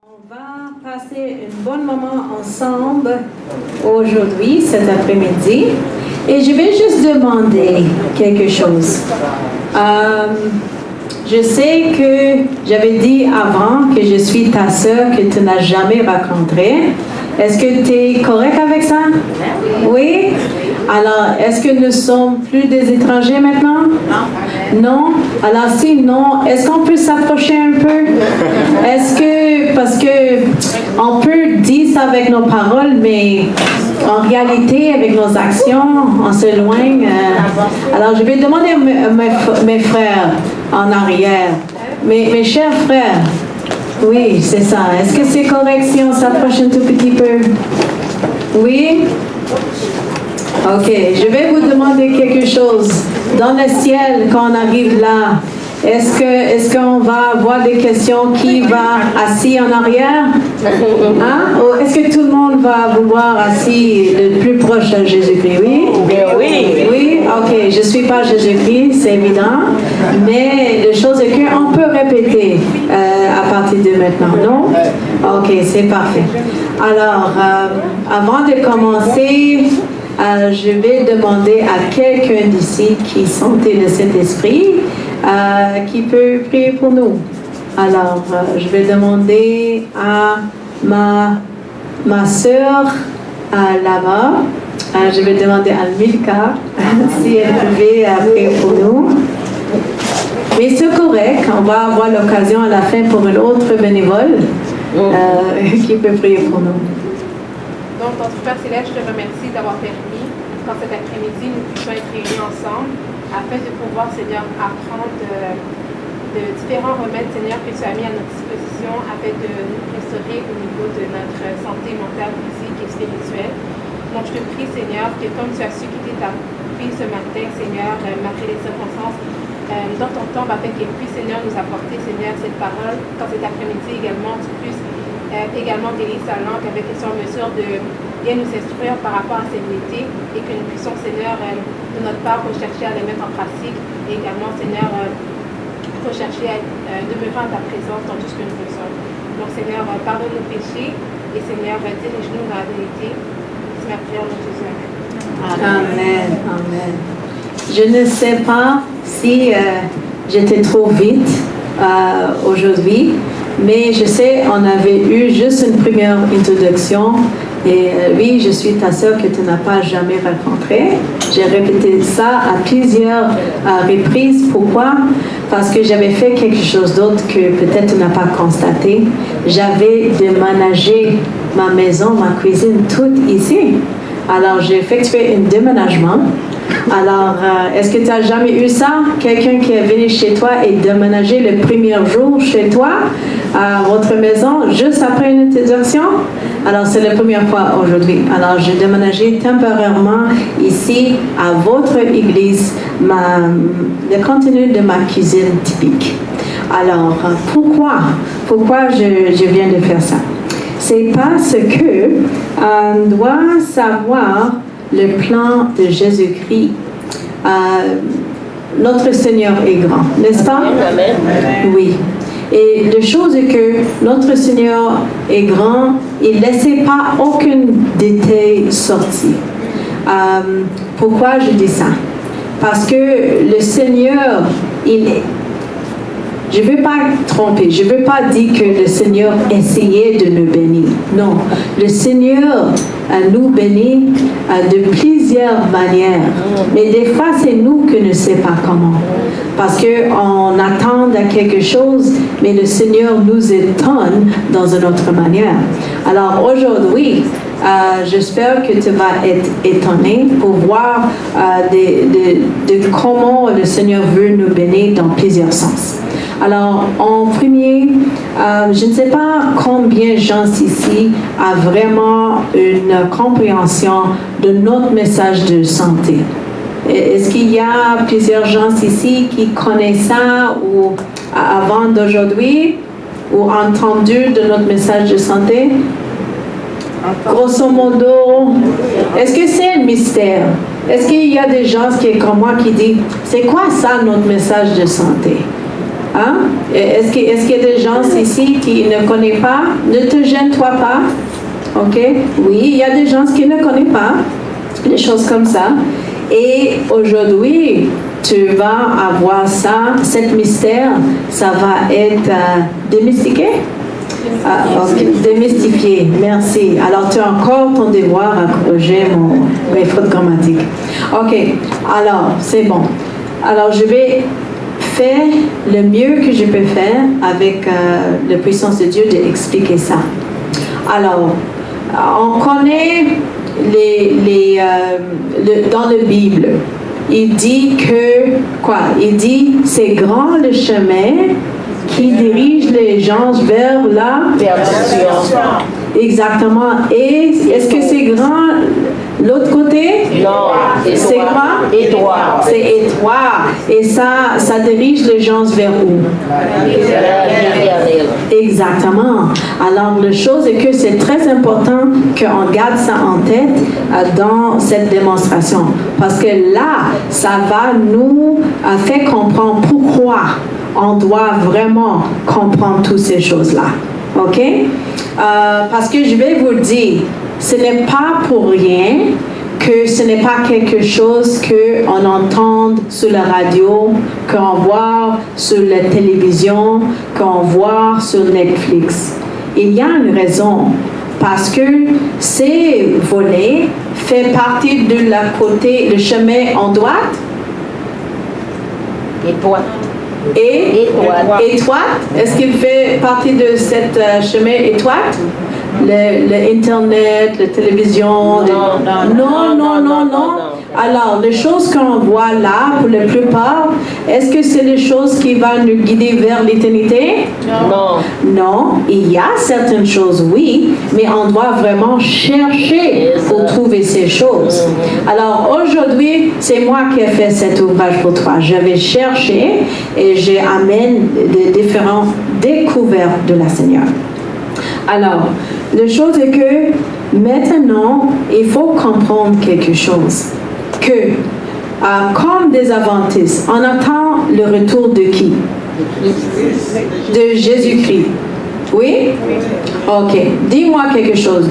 On va passer un bon moment ensemble aujourd'hui, cet après-midi, et je vais juste demander quelque chose. Je sais que j'avais dit avant que je suis ta sœur que tu n'as jamais rencontrée. Est-ce que tu es correct avec ça? Oui? Alors, est-ce que nous sommes plus des étrangers maintenant? Non? Alors, sinon, est-ce qu'on peut s'approcher un peu? Est-ce que, parce que on peut dire ça avec nos paroles, mais en réalité, avec nos actions, on s'éloigne. Alors, je vais demander à mes frères en arrière, mes chers frères, oui, c'est ça. Est-ce que c'est correct si on s'approche un tout petit peu? Oui? Ok, je vais vous demander quelque chose. Dans le ciel, quand on arrive là, est-ce qu'on va avoir des questions? Qui va assis en arrière? Hein? Ou est-ce que tout le monde va vouloir assis le plus proche de Jésus-Christ? Oui? Oui. Oui? Ok, je ne suis pas Jésus-Christ, c'est évident. Mais la chose est qu'on peut répéter à partir de maintenant, non? Ok, c'est parfait. Alors, avant de commencer, je vais demander à quelqu'un d'ici qui sentait le Saint-Esprit qui peut prier pour nous. Alors, je vais demander à ma sœur là-bas, je vais demander à Milka si elle pouvait prier pour nous. Mais c'est correct, on va avoir l'occasion à la fin pour une autre bénévole qui peut prier pour nous. Donc, notre Père Céleste, je te remercie d'avoir permis qu'en cet après-midi, nous puissions être réunis ensemble afin de pouvoir, Seigneur, apprendre de différents remèdes, Seigneur, que tu as mis à notre disposition afin de nous restaurer au niveau de notre santé mentale, physique et spirituelle. Donc, je te prie, Seigneur, que comme tu as su quitter ta fille ce matin, Seigneur, malgré les circonstances, dans ton temps, afin qu'elle puisse, Seigneur, nous apporter, Seigneur, cette parole, quand cet après-midi également, tu puisses également délier sa langue avec qu'elle soit en mesure de bien nous instruire par rapport à ces vérités et que nous puissions, Seigneur, de notre part, rechercher à les mettre en pratique et également, Seigneur, rechercher à demeurer en ta présence dans tout ce que nous faisons. Donc, Seigneur, pardonne nos péchés et, Seigneur, dirige-nous dans la vérité. C'est ma prière de Jésus. Amen. Amen. Je ne sais pas si j'étais trop vite aujourd'hui, mais je sais, on avait eu juste une première introduction. Et oui, je suis ta sœur que tu n'as pas jamais rencontrée. J'ai répété ça à plusieurs reprises. Pourquoi? Parce que j'avais fait quelque chose d'autre que peut-être tu n'as pas constaté. J'avais déménagé ma maison, ma cuisine, toute ici. Alors, j'ai effectué un déménagement. Alors, est-ce que tu n'as jamais eu ça? Quelqu'un qui est venu chez toi et déménagé le premier jour chez toi, à votre maison, juste après une introduction? Alors, c'est la première fois aujourd'hui. Alors, j'ai déménagé temporairement ici, à votre église, le contenu de ma cuisine typique. Alors, pourquoi je viens de faire ça? C'est parce que on doit savoir le plan de Jésus-Christ. Notre Seigneur est grand, n'est-ce pas? Amen. Oui. Et la chose est que notre Seigneur est grand, il ne laissait pas aucun détail sorti. Pourquoi je dis ça? Parce que le Seigneur, je ne veux pas tromper, je ne veux pas dire que le Seigneur essayait de nous bénir. Non, le Seigneur nous bénit de plusieurs manières. Mais des fois, c'est nous qui ne savons pas comment. Parce qu'on attend à quelque chose, mais le Seigneur nous étonne dans une autre manière. Alors aujourd'hui, j'espère que tu vas être étonné pour voir de comment le Seigneur veut nous bénir dans plusieurs sens. Alors, en premier, je ne sais pas combien de gens ici ont vraiment une compréhension de notre message de santé. Est-ce qu'il y a plusieurs gens ici qui connaissent ça ou avant d'aujourd'hui ou entendu de notre message de santé? Grosso modo, est-ce que c'est un mystère? Est-ce qu'il y a des gens qui sont comme moi qui disent, c'est quoi ça notre message de santé? Hein? Est-ce qu'il y a des gens ici qui ne connaissent pas? Ne te gêne-toi pas. OK? Oui, il y a des gens qui ne connaissent pas des choses comme ça. Et aujourd'hui, tu vas avoir ça, cet mystère, ça va être démystifié. Démystifié, merci. Alors, tu as encore ton devoir à corriger mes fautes grammatiques. OK, alors, c'est bon. Alors, je vais faire le mieux que je peux faire avec la puissance de Dieu d'expliquer ça. Alors, on connaît dans la Bible, il dit que, quoi? Il dit, c'est grand le chemin qui dirige les gens vers la perdition. Exactement. Et est-ce que c'est grand l'autre côté? Non. C'est quoi? Étroit. C'est étroit. Et ça dirige les gens vers où? Exactement. Alors, la chose est que c'est très important qu'on garde ça en tête dans cette démonstration. Parce que là, ça va nous faire comprendre pourquoi on doit vraiment comprendre toutes ces choses-là. OK? Parce que je vais vous dire, ce n'est pas pour rien que ce n'est pas quelque chose qu'on entend sur la radio, qu'on voit sur la télévision, qu'on voit sur Netflix. Il y a une raison. Parce que ces volets font partie de le chemin en droite. Et étroite. Est-ce qu'il fait partie de cette chemin étroite? Le Internet, la télévision? Non. Alors, les choses qu'on voit là, pour la plupart, est-ce que c'est les choses qui vont nous guider vers l'éternité? Non. Il y a certaines choses, oui, mais on doit vraiment chercher pour trouver ces choses. Alors, aujourd'hui, c'est moi qui ai fait cet ouvrage pour toi. Je vais chercher et j'amène des différentes découvertes de la Seigneur. Alors, la chose est que maintenant, il faut comprendre quelque chose. Que, comme des adventistes, on attend le retour de qui? De Jésus-Christ. Oui? OK. Dis-moi quelque chose.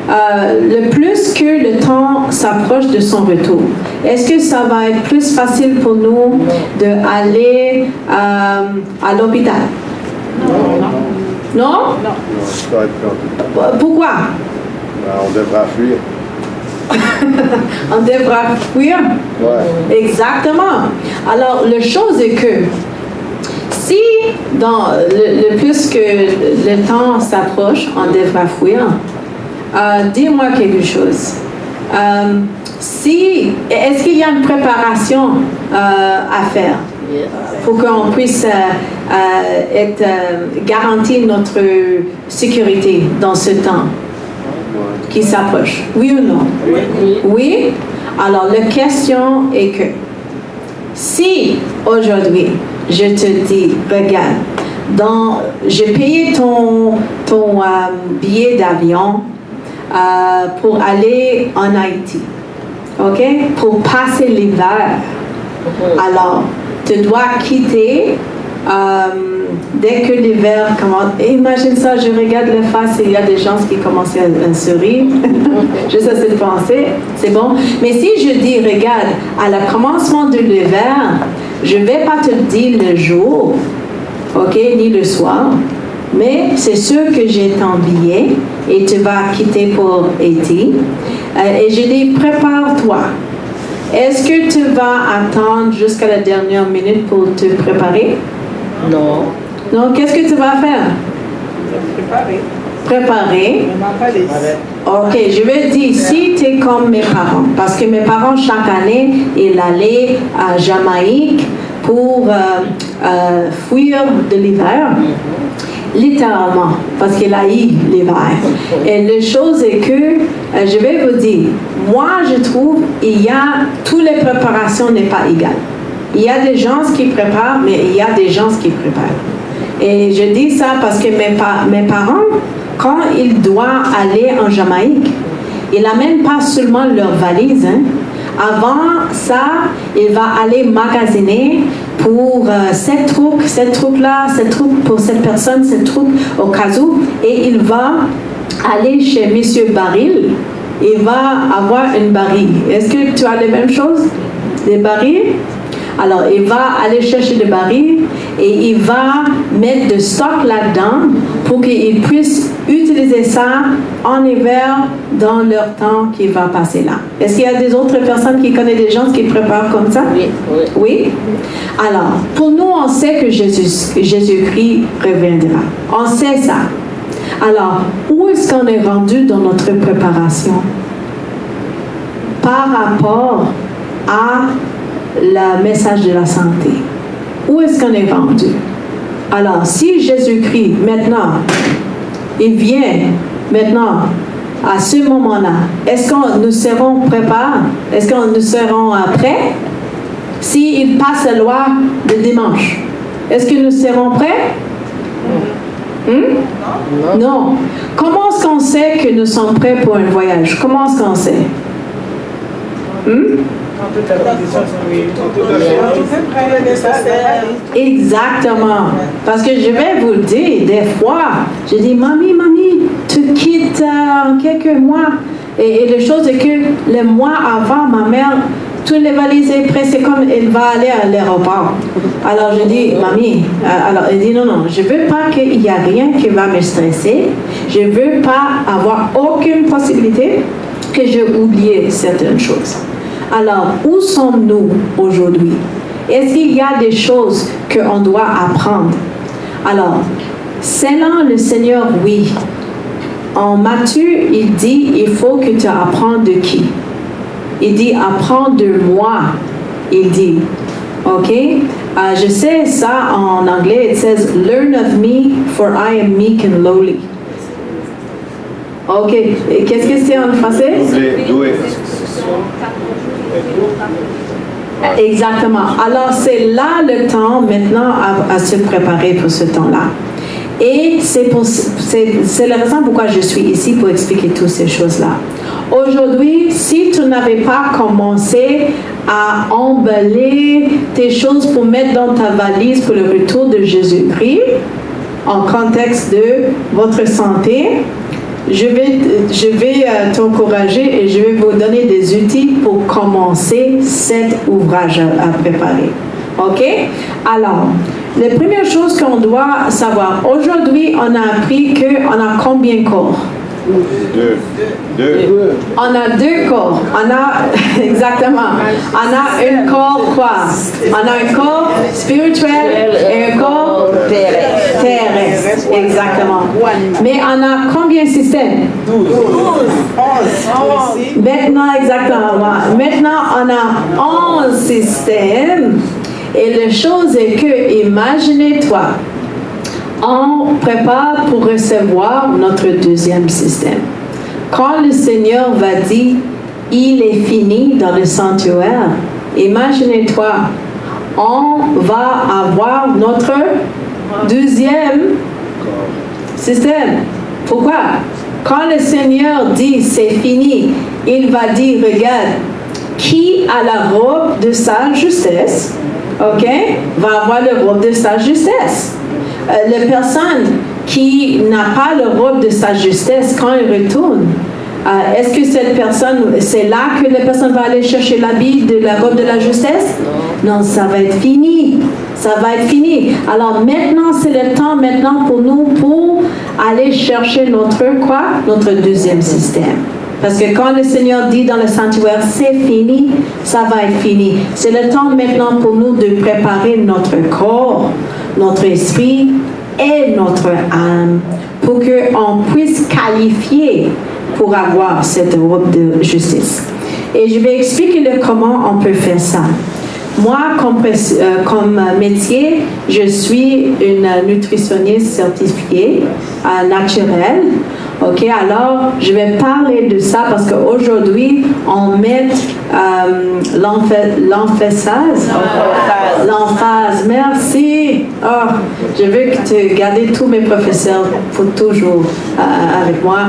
Le plus que le temps s'approche de son retour, est-ce que ça va être plus facile pour nous d'aller à l'hôpital? Non? Pourquoi? On devra fuir. On devra fuir? Ouais. Exactement. Alors, la chose est que si dans le plus que le temps s'approche, on devra fuir, dis-moi quelque chose. Est-ce qu'il y a une préparation à faire pour qu'on puisse être garantir notre sécurité dans ce temps qui s'approche? Oui ou non? Oui? Alors, la question est que si aujourd'hui, je te dis, regarde, j'ai payé ton billet d'avion pour aller en Haïti, OK? Pour passer l'hiver. Alors, tu dois quitter dès que l'hiver commence. Imagine ça, je regarde la face et il y a des gens qui commencent à sourire. Juste à cette pensée, c'est bon. Mais si je dis, regarde, à le commencement de l'hiver, je ne vais pas te dire le jour, OK, ni le soir, mais c'est sûr que j'ai ton billet et tu vas quitter pour Haïti. Et je dis, prépare-toi. Est-ce que tu vas attendre jusqu'à la dernière minute pour te préparer? Non. Non, qu'est-ce que tu vas faire? Préparer. OK, je vais dire, si tu es comme mes parents, parce que mes parents, chaque année, ils allaient à Jamaïque pour fuir de l'hiver. Littéralement, parce qu'il a eu l'hiver. Et la chose est que, je vais vous dire, moi je trouve, toutes les préparations n'est pas égales. Il y a des gens qui préparent, mais il y a des gens qui préparent. Et je dis ça parce que mes parents, quand ils doivent aller en Jamaïque, ils n'amènent pas seulement leur valise, hein. Avant ça, il va aller magasiner pour cette troupe-là, cette troupe pour cette personne, cette troupe au cas où, et il va aller chez Monsieur Baril. Il va avoir une barille. Est-ce que tu as les mêmes choses? Des barils? Alors, il va aller chercher des barils et il va mettre de stock là-dedans pour qu'il puisse utiliser ça en hiver dans leur temps qu'il va passer là. Est-ce qu'il y a des autres personnes qui connaissent des gens qui préparent comme ça? Oui. Oui? Alors, pour nous, on sait que Jésus-Christ reviendra. On sait ça. Alors, où est-ce qu'on est rendu dans notre préparation par rapport à le message de la santé? Où est-ce qu'on est rendu? Alors, si Jésus-Christ, maintenant, il vient, maintenant, à ce moment-là, est-ce que nous serons préparés? Est-ce que nous serons prêts? S'il passe la loi de dimanche, est-ce que nous serons prêts? Non. Comment est-ce qu'on sait que nous sommes prêts pour un voyage? Comment est-ce qu'on sait? Exactement. Parce que je vais vous dire, des fois, je dis, mamie, tu quittes en quelques mois. Et la chose est que le mois avant, ma mère, toutes les valises sont prêtes, c'est comme elle va aller à l'aéroport. Alors je dis, mamie, alors elle dit, non, je ne veux pas qu'il y ait rien qui va me stresser. Je ne veux pas avoir aucune possibilité que j'ai oublié certaines choses. Alors, où sommes-nous aujourd'hui? Est-ce qu'il y a des choses qu'on doit apprendre? Alors, selon le Seigneur, oui. En Matthieu, il dit, il faut que tu apprennes de qui? Il dit, apprends de moi. Il dit, ok? Je sais ça en anglais, it says, learn of me, for I am meek and lowly. Ok, et qu'est-ce que c'est en français? Exactement. Alors, c'est là le temps maintenant à se préparer pour ce temps-là. Et c'est la raison pourquoi je suis ici pour expliquer toutes ces choses-là. Aujourd'hui, si tu n'avais pas commencé à emballer tes choses pour mettre dans ta valise pour le retour de Jésus-Christ, en contexte de votre santé, je vais t'encourager et je vais vous donner des outils pour commencer cet ouvrage à préparer. OK? Alors, la première chose qu'on doit savoir, aujourd'hui, on a appris qu'on a combien de corps? Deux. On a 2 corps. On a, exactement. On a un corps quoi? On a un corps spirituel et un corps terrestre. Exactement. Mais on a combien de systèmes? 12. Maintenant, exactement. Maintenant, on a 11 systèmes. Et la chose est que, imaginez-toi, on prépare pour recevoir notre 2e système. Quand le Seigneur va dire, il est fini dans le sanctuaire, imaginez-toi, on va avoir notre 2e système. Pourquoi? Quand le Seigneur dit, c'est fini, il va dire, regarde, qui a la robe de sa justesse, ok, va avoir la robe de sa justesse. La personne qui n'a pas la robe de sa justesse, quand elle retourne, est-ce que cette personne, c'est là que la personne va aller chercher l'habit de la robe de la justesse? Non, ça va être fini. Ça va être fini. Alors maintenant, c'est le temps maintenant pour nous pour aller chercher notre 2e système. Parce que quand le Seigneur dit dans le sanctuaire, c'est fini, ça va être fini. C'est le temps maintenant pour nous de préparer notre corps, notre esprit et notre âme pour qu'on puisse qualifier pour avoir cette robe de justice. Et je vais expliquer comment on peut faire ça. Moi, comme métier, je suis une nutritionniste certifiée naturelle. Ok, alors je vais parler de ça parce qu'aujourd'hui, on met l'emphase. Merci. Oh, je veux que tu gardes tous mes professeurs pour toujours avec moi.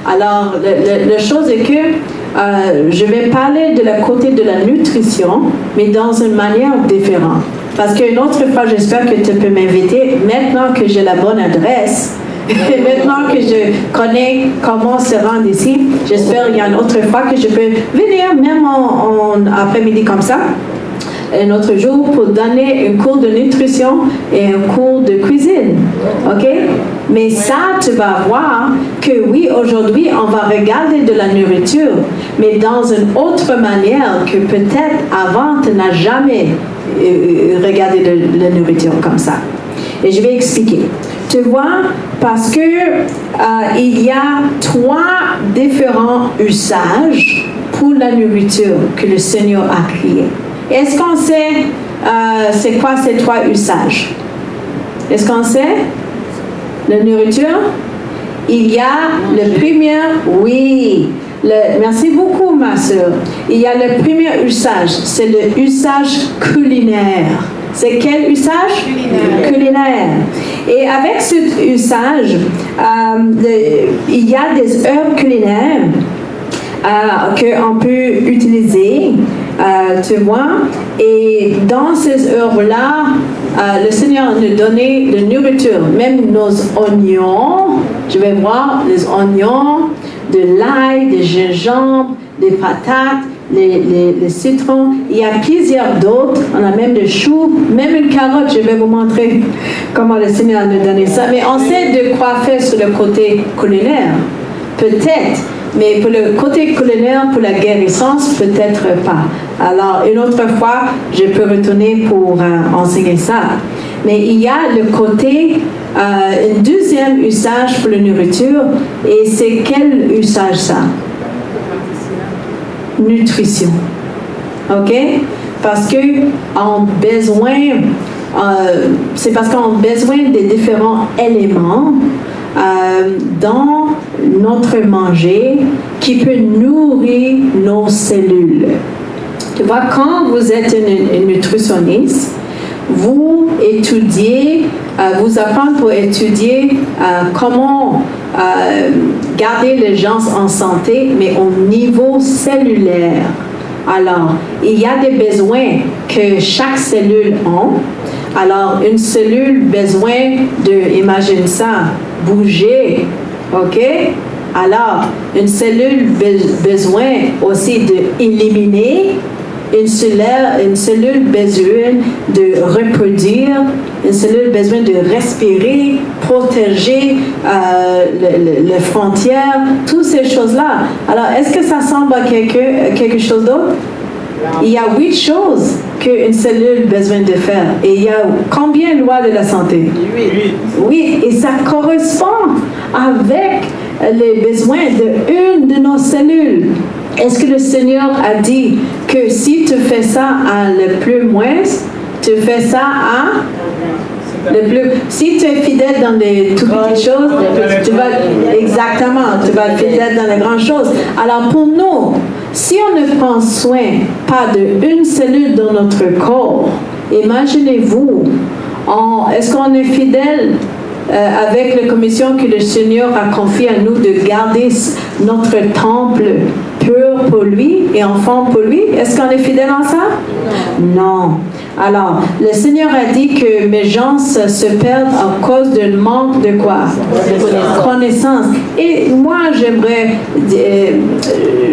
Alors, la chose est que je vais parler de la côté de la nutrition, mais dans une manière différente. Parce qu'une autre fois, j'espère que tu peux m'inviter, maintenant que j'ai la bonne adresse, et maintenant que je connais comment se rendre ici, j'espère qu'il y a une autre fois que je peux venir, même en après-midi comme ça, un autre jour, pour donner un cours de nutrition et un cours de cuisine. OK? Mais ça, tu vas voir que oui, aujourd'hui, on va regarder de la nourriture, mais dans une autre manière que peut-être avant, tu n'as jamais regardé de la nourriture comme ça. Et je vais expliquer. Tu vois, parce que il y a 3 différents usages pour la nourriture que le Seigneur a créé. Est-ce qu'on sait c'est quoi ces 3 usages? Est-ce qu'on sait? La nourriture? Il y a le premier, oui. Merci beaucoup, ma soeur. Il y a le premier usage, c'est le usage culinaire. C'est quel usage? Culinaire. Et avec cet usage, il y a des herbes culinaires qu'on peut utiliser, tu vois. Et dans ces herbes-là, le Seigneur nous donnait de nourriture, même nos oignons. Je vais voir les oignons, de l'ail, des gingembre, des patates, les citrons. Il y a plusieurs d'autres. On a même des choux, même une carotte. Je vais vous montrer comment le Seigneur nous donnait ça. Mais on sait de quoi faire sur le côté culinaire. Peut-être. Mais pour le côté culinaire, pour la guérissance, peut-être pas. Alors, une autre fois, je peux retourner pour enseigner ça. Mais il y a le côté, un deuxième usage pour la nourriture. Et c'est quel usage ça? Nutrition. OK? Parce que c'est parce qu'on a besoin des différents éléments dans notre manger qui peut nourrir nos cellules. Tu vois, quand vous êtes une nutritionniste, vous étudiez, vous apprenez pour étudier comment garder les gens en santé, mais au niveau cellulaire. Alors, il y a des besoins que chaque cellule a. Alors, une cellule besoin de, imagine ça, bouger, ok? Alors, une cellule besoin aussi d'éliminer, une cellule besoin de reproduire, une cellule besoin de respirer, protéger les frontières, toutes ces choses-là. Alors, est-ce que ça semble à quelque chose d'autre? Il y a 8 choses qu'une cellule a besoin de faire. Et il y a combien de lois de la santé? 8. Oui, et ça correspond avec les besoins d'une de nos cellules. Est-ce que le Seigneur a dit que si tu fais ça à le plus moins, tu fais ça à le plus... Si tu es fidèle dans les toutes petites choses, tu vas être fidèle dans les grandes choses. Alors pour nous, si on ne prend soin pas d'une cellule dans notre corps, imaginez-vous, est-ce qu'on est fidèle avec la commission que le Seigneur a confiée à nous de garder notre temple pur pour lui et enfant pour lui? Est-ce qu'on est fidèle en ça? Non. Alors, le Seigneur a dit que mes gens se perdent à cause d'un manque de quoi? De connaissance. Et moi,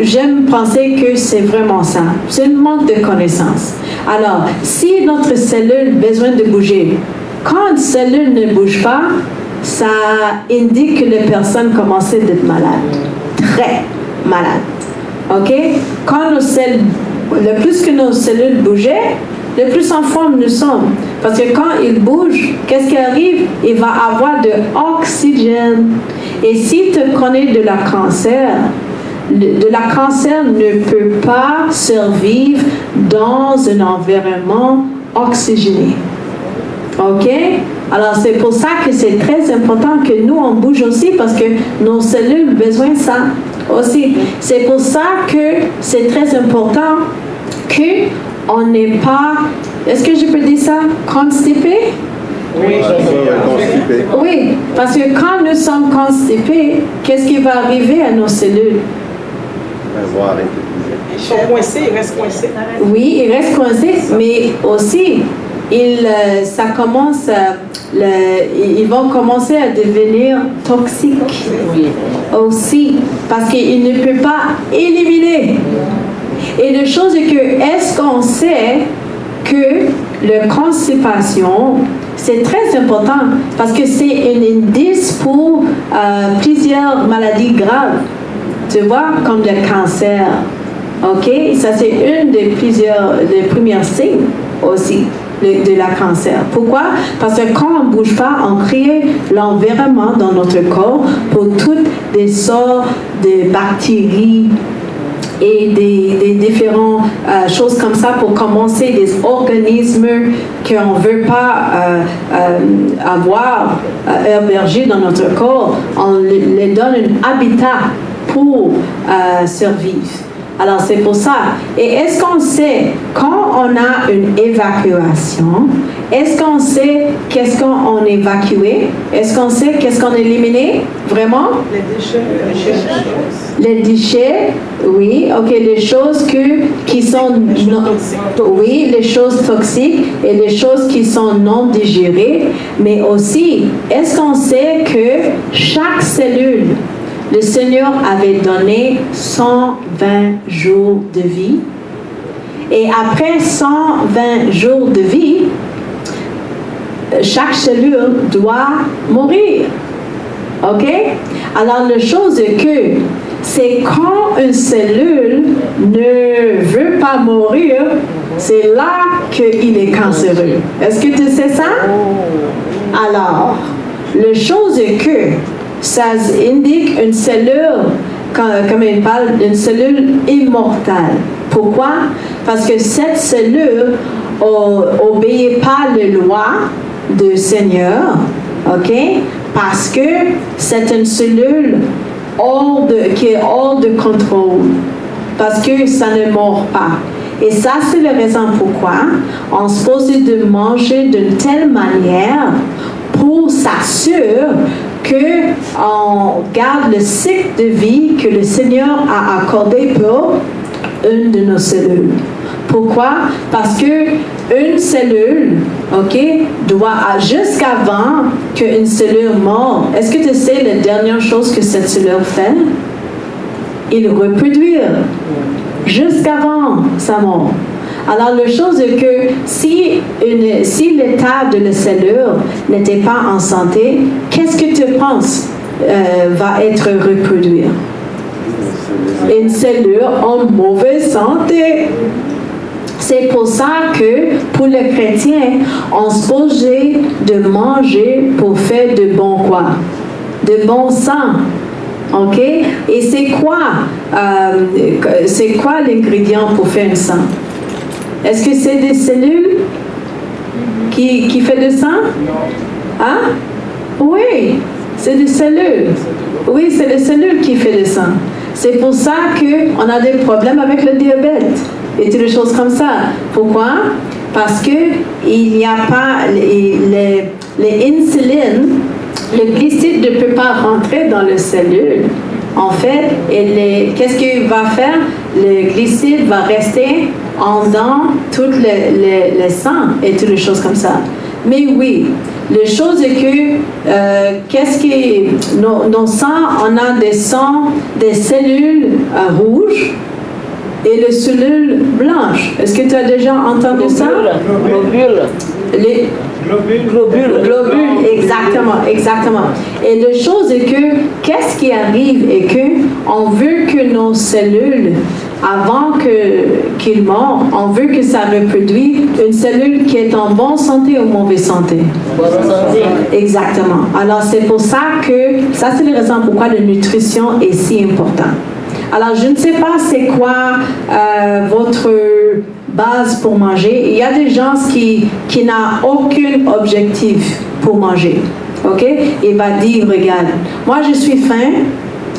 j'aime penser que c'est vraiment ça. C'est un manque de connaissance. Alors, si notre cellule a besoin de bouger, quand une cellule ne bouge pas, ça indique que les personnes commencent à être malades. Très malades. OK? Quand le plus que nos cellules bougeaient, le plus en forme nous sommes. Parce que quand ils bougent, qu'est-ce qui arrive? Il va avoir de l'oxygène. Et si tu connais de la cancer ne peut pas survivre dans un environnement oxygéné. OK? Alors, c'est pour ça que c'est très important que nous, on bouge aussi parce que nos cellules ont besoin de ça aussi. C'est pour ça que c'est très important qu'on n'est pas, est-ce que je peux dire ça, constipé? Oui, constipé. Oui, parce que quand nous sommes constipés, qu'est-ce qui va arriver à nos cellules? Ils sont coincés, ils restent coincés. Oui, ils restent coincés, mais aussi, ça commence, ils vont commencer à devenir toxiques aussi, parce qu'ils ne peuvent pas éliminer. Et la chose est que, est-ce qu'on sait que la constipation, c'est très important, parce que c'est un indice pour plusieurs maladies graves, tu vois, comme le cancer. OK? Ça, c'est une des premiers signes aussi de la cancer. Pourquoi? Parce que quand on ne bouge pas, on crée l'environnement dans notre corps pour toutes les sortes de bactéries et des différentes choses comme ça pour commencer des organismes qu'on ne veut pas avoir hébergés dans notre corps. On les donne un habitat pour survivre. Alors, c'est pour ça. Et est-ce qu'on sait, quand on a une évacuation, est-ce qu'on sait qu'est-ce qu'on évacue? Est-ce qu'on sait qu'est-ce qu'on a éliminé? Vraiment? Les déchets. Les déchets, oui. OK, les choses qui sont... Oui, les choses toxiques et les choses qui sont non digérées. Mais aussi, est-ce qu'on sait que chaque cellule, le Seigneur avait donné 120 jours de vie. Et après 120 jours de vie, chaque cellule doit mourir. OK? Alors, la chose est que c'est quand une cellule ne veut pas mourir, c'est là qu'il est cancéreux. Est-ce que tu sais ça? Alors, la chose est que ça indique une cellule, comme il parle, d'une cellule immortelle. Pourquoi? Parce que cette cellule n'obéit pas les lois du Seigneur, OK? Parce que c'est une cellule qui est hors de contrôle. Parce que ça ne mord pas. Et ça, c'est la raison pourquoi on se pose de manger d'une telle manière pour s'assurer qu'on garde le cycle de vie que le Seigneur a accordé pour une de nos cellules. Pourquoi? Parce qu'une cellule, OK, doit, jusqu'avant qu'une cellule meure, est-ce que tu sais la dernière chose que cette cellule fait? Il reproduit. Jusqu'avant sa mort. Alors, la chose est que si l'état de la cellule n'était pas en santé, qu'est-ce que tu penses va être reproduit? Une cellule en mauvaise santé. C'est pour ça que, pour les chrétiens, on se posait de manger pour faire de bon quoi? De bon sang. OK? Et c'est quoi l'ingrédient pour faire un sang? Est-ce que c'est des cellules qui fait du sang? Hein? Oui, c'est des cellules. Oui, c'est les cellules qui font du sang. C'est pour ça qu'on a des problèmes avec le diabète et toutes les choses comme ça. Pourquoi? Parce qu'il n'y a pas les insulines, le glucide ne peut pas rentrer dans les cellules. En fait, qu'est-ce qu'il va faire? Le glucide va rester en dedans tout le sang et toutes les choses comme ça. Mais oui, la chose est que nos sangs, on a des cellules rouges et les cellules blanches. Est-ce que tu as déjà entendu ça? Globules, exactement. Et la chose est que, qu'est-ce qui arrive est que on veut que nos cellules, avant qu'ils meurent, on veut que ça reproduise une cellule qui est en bonne santé ou mauvaise santé. Bonne santé. Exactement. Alors c'est pour ça que, ça c'est la raison pourquoi la nutrition est si importante. Alors je ne sais pas c'est quoi votre base pour manger. Il y a des gens qui n'ont aucun objectif pour manger. OK? Il va dire, regarde, moi je suis faim,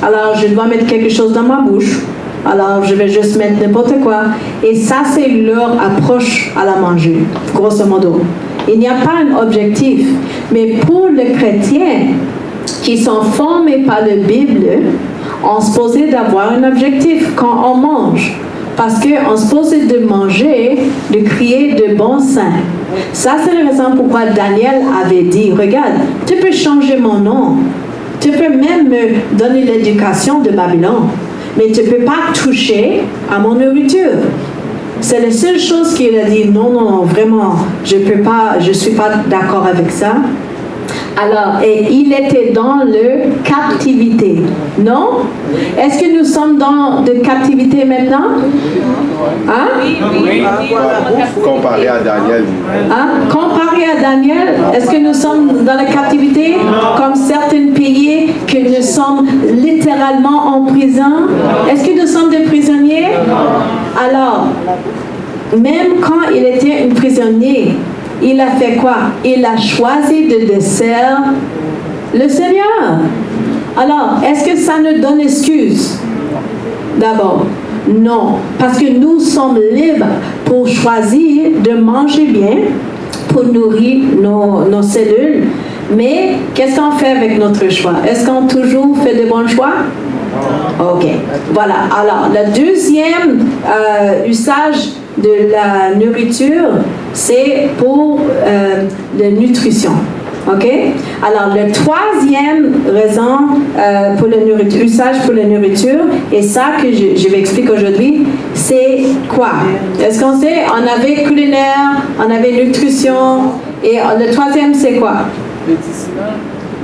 alors je dois mettre quelque chose dans ma bouche. Alors je vais juste mettre n'importe quoi. Et ça, c'est leur approche à la manger, grosso modo. Il n'y a pas un objectif. Mais pour les chrétiens qui sont formés par la Bible, on se posait d'avoir un objectif quand on mange. Parce qu'on se posait de manger, de créer de bons seins. Ça, c'est la raison pourquoi Daniel avait dit, regarde, tu peux changer mon nom. Tu peux même me donner l'éducation de Babylone. Mais tu ne peux pas toucher à mon nourriture. C'est la seule chose qu'il a dit, non, vraiment, je ne suis pas d'accord avec ça. Alors, et il était dans la captivité, non? Est-ce que nous sommes dans de captivité maintenant? Hein? Oui. Comparé à Daniel. Hein? Comparé à Daniel, est-ce que nous sommes dans la captivité? Comme certains pays que nous sommes littéralement en prison? Est-ce que nous sommes des prisonniers? Alors, même quand il était un prisonnier, il a fait quoi? Il a choisi de dessert le Seigneur. Alors, est-ce que ça nous donne excuse? D'abord, non. Parce que nous sommes libres pour choisir de manger bien, pour nourrir nos cellules. Mais qu'est-ce qu'on fait avec notre choix? Est-ce qu'on toujours fait de bons choix? Ok. Voilà. Alors, le deuxième usage de la nourriture, c'est pour la nutrition. OK? Alors, la troisième raison pour la nourriture, usage pour la nourriture, et ça que je vais expliquer aujourd'hui, c'est quoi? Est-ce qu'on sait? On avait culinaire, on avait nutrition, et le troisième, c'est quoi?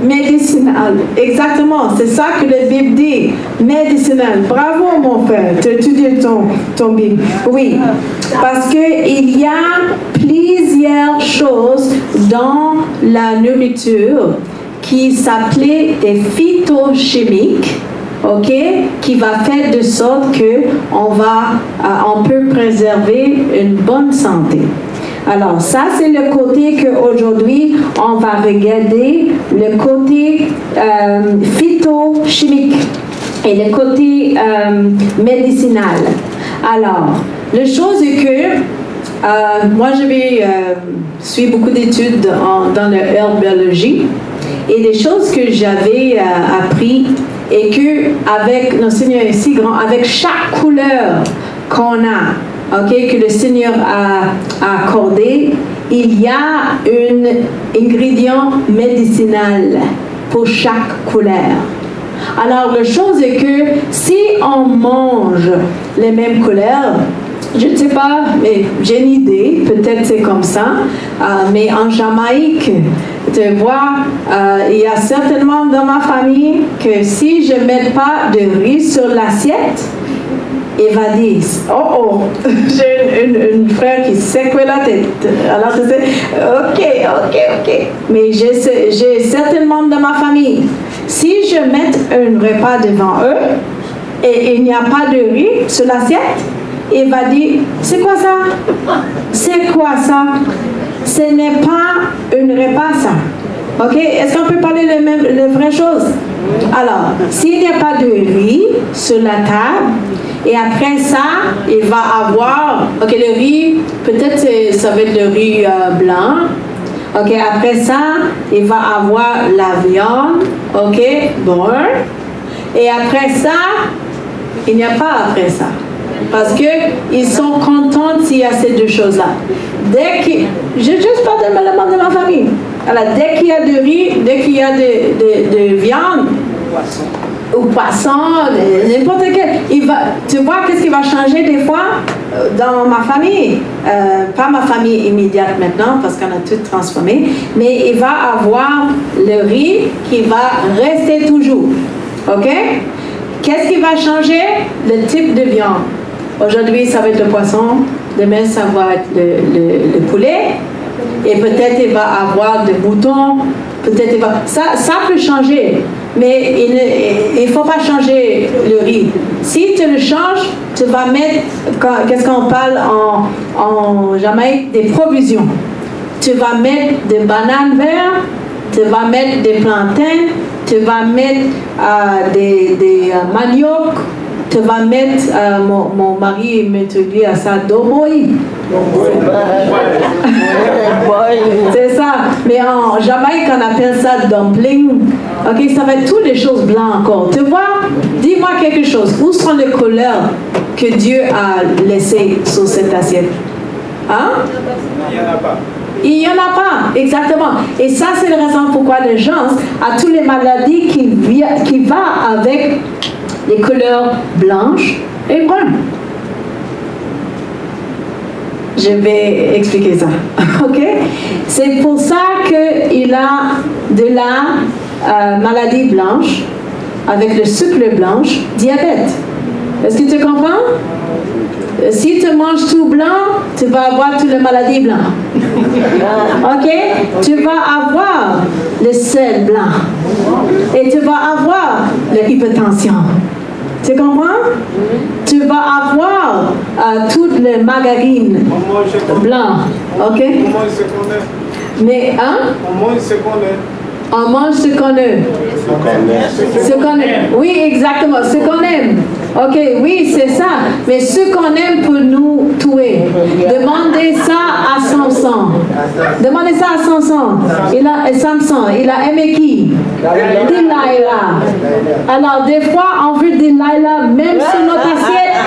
Médicinal. Exactement, c'est ça que la Bible dit. Médicinal. Bravo, mon frère. Tu étudies ton Bible. Oui. Parce qu'il y a plusieurs choses dans la nourriture qui s'appelait des phytochimiques, ok, qui va faire de sorte que on peut préserver une bonne santé. Alors, ça, c'est le côté qu'aujourd'hui, on va regarder, le côté phytochimique et le côté médicinal. Alors, la chose est que moi, je suis beaucoup d'études dans l'herbologie et des choses que j'avais appris et que avec nos seigneurs ici grand, avec chaque couleur qu'on a, que le Seigneur a accordé, il y a un ingrédient médicinal pour chaque couleur. Alors, la chose est que si on mange les mêmes couleurs, je ne sais pas, mais j'ai une idée, peut-être c'est comme ça, mais en Jamaïque, tu vois, il y a certainement dans ma famille que si je ne mets pas de riz sur l'assiette, il va dire, j'ai une frère qui secoue la tête. Alors je dis, ok. Mais j'ai certainement dans ma famille, si je mets un repas devant eux et il n'y a pas de riz sur l'assiette, il va dire, c'est quoi ça? C'est quoi ça? Ce n'est pas un repas ça. Ok? Est-ce qu'on peut parler les vraies choses? Alors, s'il n'y a pas de riz sur la table, et après ça, il va avoir, ok, le riz, peut-être ça va être le riz blanc. Ok, après ça, il va avoir la viande, ok, bon. Et après ça, il n'y a pas après ça. Parce qu'ils sont contents s'il y a ces deux choses-là. Je juste parle de ma famille. Alors, dès qu'il y a de riz, dès qu'il y a de viande, ou poisson, n'importe quel, tu vois qu'est-ce qui va changer des fois dans ma famille, pas ma famille immédiate maintenant parce qu'on a tout transformé, mais il va avoir le riz qui va rester toujours, ok? Qu'est-ce qui va changer? Le type de viande. Aujourd'hui ça va être le poisson, demain ça va être le poulet, et peut-être il va avoir des moutons, peut-être ça peut changer. Mais il ne faut pas changer le riz. Si tu le changes, tu vas mettre, qu'est-ce qu'on parle en Jamaïque, des provisions. Tu vas mettre des bananes vertes, tu vas mettre des plantains, tu vas mettre des manioc, tu vas mettre, mon mari me dit à ça, doughboy. C'est ça. Mais en Jamaïque, on appelle ça dumpling. Ok, ça va être toutes les choses blanches encore. Tu vois, dis-moi quelque chose. Où sont les couleurs que Dieu a laissées sur cette assiette? Hein? Il n'y en a pas. Il n'y en a pas, exactement. Et ça, c'est la raison pourquoi les gens ont toutes les maladies qui vont avec les couleurs blanches et brunes. Je vais expliquer ça. OK? C'est pour ça qu'il a de la maladie blanche, avec le sucre blanche, diabète. Est-ce que tu comprends? Si tu manges tout blanc, tu vas avoir toutes les maladies blanches. OK? Tu vas avoir le sel blanc. Et tu vas avoir l'hypertension. Tu comprends? Tu vas avoir toutes les margarines blancs. OK? Mais, hein? On mange ce qu'on aime. On mange ce qu'on aime. Ce qu'on aime. Oui, exactement. Ce qu'on aime. Ok, oui, c'est ça. Mais ce qu'on aime pour nous tuer. Demandez ça à Samson. Demandez ça à Samson. Samson, il a aimé qui? Delilah. Alors, des fois, on veut Delilah même sur notre assiette.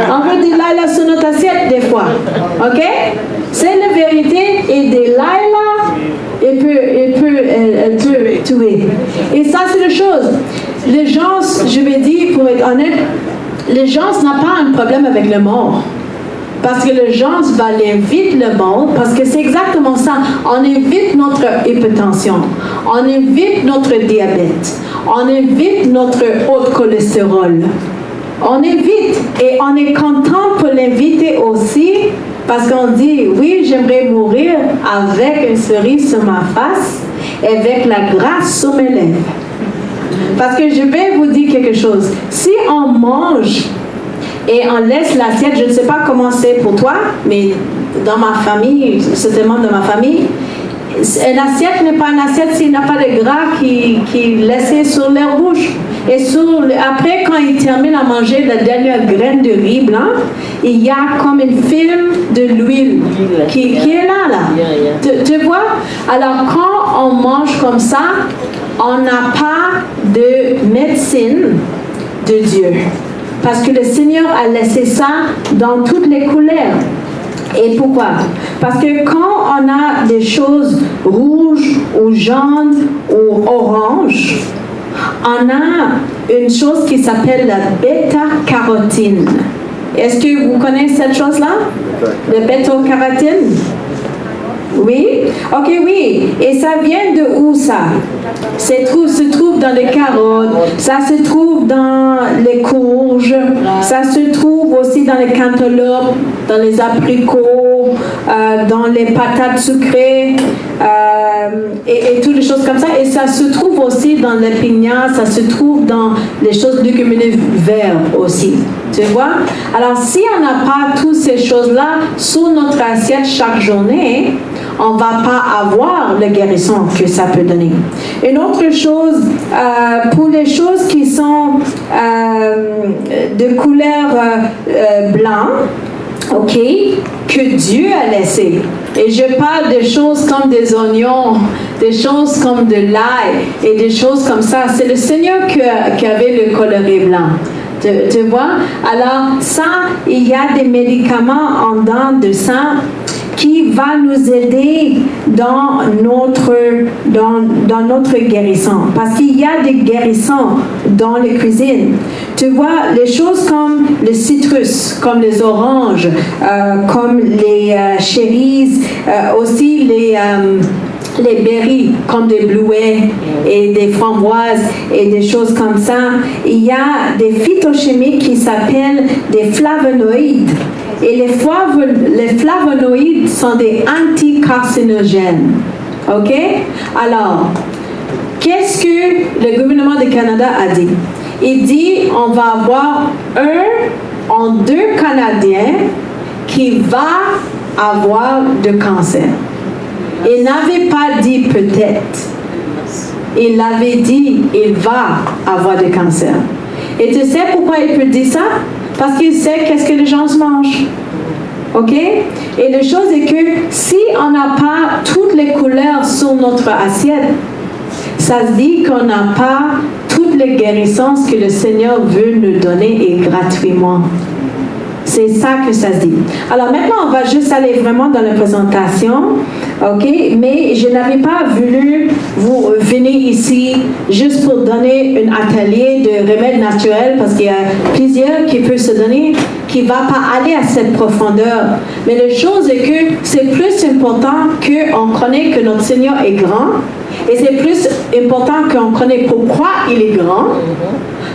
On veut Delilah sur notre assiette, des fois. Ok? C'est la vérité. Et Delilah, elle peut tuer. Et ça, c'est la chose. Les gens, je vais dire, pour être honnête, les gens n'ont pas un problème avec le mort. Parce que les gens vont éviter le mort, parce que c'est exactement ça. On évite notre hypertension, on évite notre diabète, on évite notre haut cholestérol. On évite, et on est content pour l'inviter aussi, parce qu'on dit, oui, j'aimerais mourir avec une cerise sur ma face et avec la grâce sur mes lèvres. Parce que je vais vous dire quelque chose. Si on mange et on laisse l'assiette, je ne sais pas comment c'est pour toi, mais dans ma famille, certainement dans ma famille, une assiette n'est pas une assiette s'il n'y a pas de gras qui est laissé sur leur bouche. Et après, quand il termine à manger la dernière graine de riz blanc, il y a comme un film de l'huile qui est là. Tu vois? Alors, quand on mange comme ça, on n'a pas de médecine de Dieu. Parce que le Seigneur a laissé ça dans toutes les couleurs. Et pourquoi? Parce que quand on a des choses rouges ou jaunes ou oranges, on a une chose qui s'appelle la bêta-carotène. Est-ce que vous connaissez cette chose-là? La bêta-carotène? Oui? Ok, oui. Et ça vient de où ça? Se trouve dans les carottes, ça se trouve dans les courges, ça se trouve aussi dans les cantaloupes, dans les abricots, dans les patates sucrées et toutes les choses comme ça. Et ça se trouve aussi dans les pignats, ça se trouve dans les choses légumineuses vertes aussi. Tu vois? Alors, si on n'a pas toutes ces choses-là sur notre assiette chaque journée, on ne va pas avoir la guérison que ça peut donner. Une autre chose, pour les choses qui sont de couleur blanc, ok, que Dieu a laissé. Et je parle de choses comme des oignons, des choses comme de l'ail et des choses comme ça. C'est le Seigneur qui avait le coloré blanc. Tu vois? Alors, ça, il y a des médicaments en dedans de ça qui va nous aider dans notre guérison. Parce qu'il y a des guérissons dans les cuisines. Tu vois, les choses comme le citrus, comme les oranges, comme les cerises, aussi les berries, comme des bleuets et des framboises et des choses comme ça. Il y a des phytochimiques qui s'appellent des flavonoïdes. Et les flavonoïdes sont des anticarcinogènes. OK? Alors, qu'est-ce que le gouvernement du Canada a dit? Il dit on va avoir 1 en 2 Canadiens qui va avoir de cancer. Il n'avait pas dit peut-être. Il avait dit il va avoir de cancer. Et tu sais pourquoi il peut dire ça? Parce qu'il sait qu'est-ce que les gens mangent. OK? Et la chose est que si on n'a pas toutes les couleurs sur notre assiette, ça se dit qu'on n'a pas toutes les guérissances que le Seigneur veut nous donner et gratuitement. C'est ça que ça se dit. Alors maintenant, on va juste aller vraiment dans la présentation, ok? Mais je n'avais pas voulu vous venir ici juste pour donner un atelier de remèdes naturels parce qu'il y a plusieurs qui peuvent se donner, qui ne va pas aller à cette profondeur. Mais la chose est que c'est plus important qu'on connaisse que notre Seigneur est grand et c'est plus important qu'on connaisse pourquoi il est grand.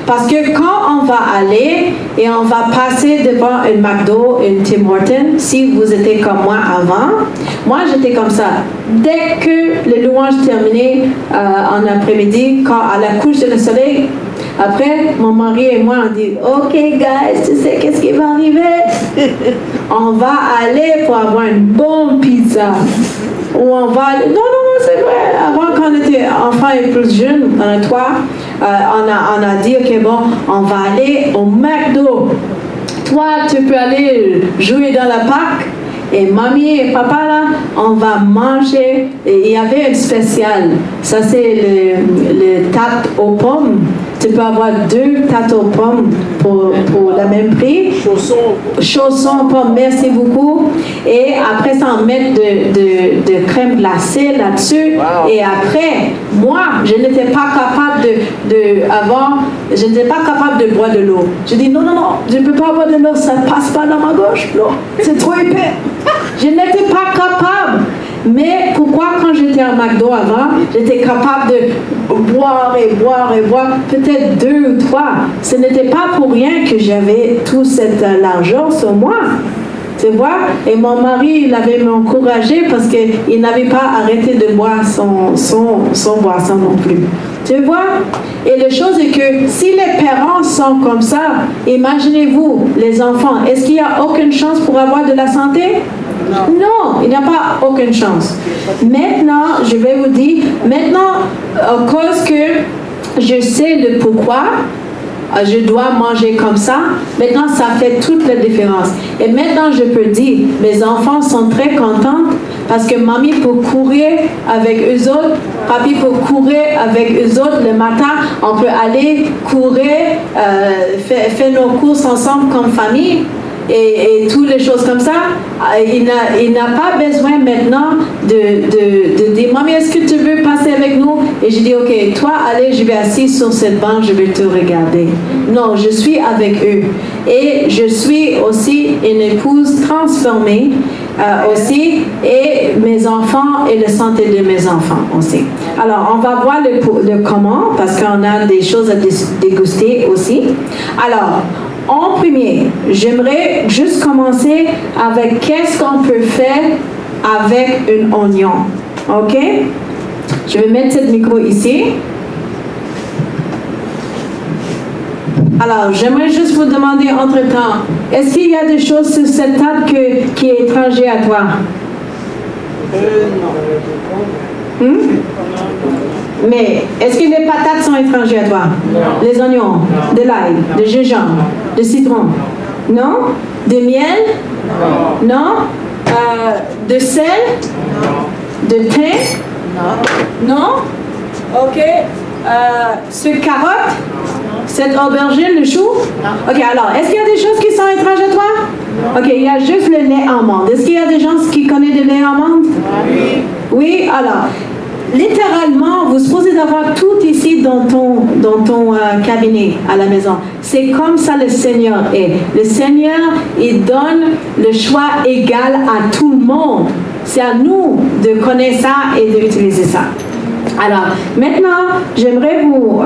Parce que quand on va aller et on va passer devant une McDo, une Tim Hortons, si vous étiez comme moi avant, moi j'étais comme ça. Dès que les louanges terminaient en après-midi, quand à la couche de soleil, après mon mari et moi on dit OK guys, tu sais qu'est-ce qui va arriver? On va aller pour avoir une bonne pizza. Ou on va aller... Non, c'est vrai. Avant, quand on était enfant et plus jeune, on a dit, OK, bon, on va aller au McDo. Toi, tu peux aller jouer dans la parc. Et mamie et papa, là, on va manger. Et il y avait une spéciale. Ça, c'est le tarte aux pommes. Tu peux avoir 2 tartes aux pommes pour le même prix. Chaussons aux pommes, merci beaucoup. Et après ça, on met de crème glacée là-dessus. Wow. Et après, moi, je n'étais pas capable je n'étais pas capable de boire de l'eau. Je dis non, je ne peux pas boire de l'eau, ça ne passe pas dans ma gauche. C'est trop épais. Je n'étais pas capable. Mais pourquoi quand j'étais à McDo avant, j'étais capable de boire et boire et boire, peut-être 2 ou 3. Ce n'était pas pour rien que j'avais toute cette largeur sur moi. Tu vois? Et mon mari, il avait m'encouragé parce qu'il n'avait pas arrêté de boire son boisson non plus. Tu vois? Et la chose est que si les parents sont comme ça, imaginez-vous, les enfants, est-ce qu'il n'y a aucune chance pour avoir de la santé? Non, il n'y a pas aucune chance. Maintenant, je vais vous dire, à cause que je sais le pourquoi, je dois manger comme ça, maintenant ça fait toute la différence. Et maintenant je peux dire, mes enfants sont très contents parce que mamie peut courir avec eux autres, papi peut courir avec eux autres le matin, on peut aller courir, faire nos courses ensemble comme famille. Et toutes les choses comme ça, il n'a pas besoin maintenant de dire « Maman, est-ce que tu veux passer avec nous ?» Et je dis « Ok, toi, allez, je vais assis sur cette banque, je vais te regarder. » Non, je suis avec eux. Et je suis aussi une épouse transformée aussi, et mes enfants et la santé de mes enfants aussi. Alors, on va voir le comment, parce qu'on a des choses à déguster aussi. Alors, en premier, j'aimerais juste commencer avec qu'est-ce qu'on peut faire avec un oignon. OK? Je vais mettre ce micro ici. Alors, j'aimerais juste vous demander entre-temps, est-ce qu'il y a des choses sur cette table qui est étranger à toi? Non. Mais est-ce que les patates sont étrangères à toi? Non. Les oignons, non. De l'ail, de gingembre, de citron? Non. De miel? Non. Non. De sel? Non. De thym? Non. Non? OK. Ce carotte? Cette aubergine, le chou? Non. OK, alors, est-ce qu'il y a des choses qui sont étranges à toi? Non. OK, il y a juste le lait amande. Est-ce qu'il y a des gens qui connaissent le lait amande? Oui. Oui, alors, littéralement, vous supposez d'avoir tout ici dans ton cabinet à la maison. C'est comme ça le Seigneur est. Le Seigneur, il donne le choix égal à tout le monde. C'est à nous de connaître ça et d'utiliser ça. Alors, maintenant, j'aimerais vous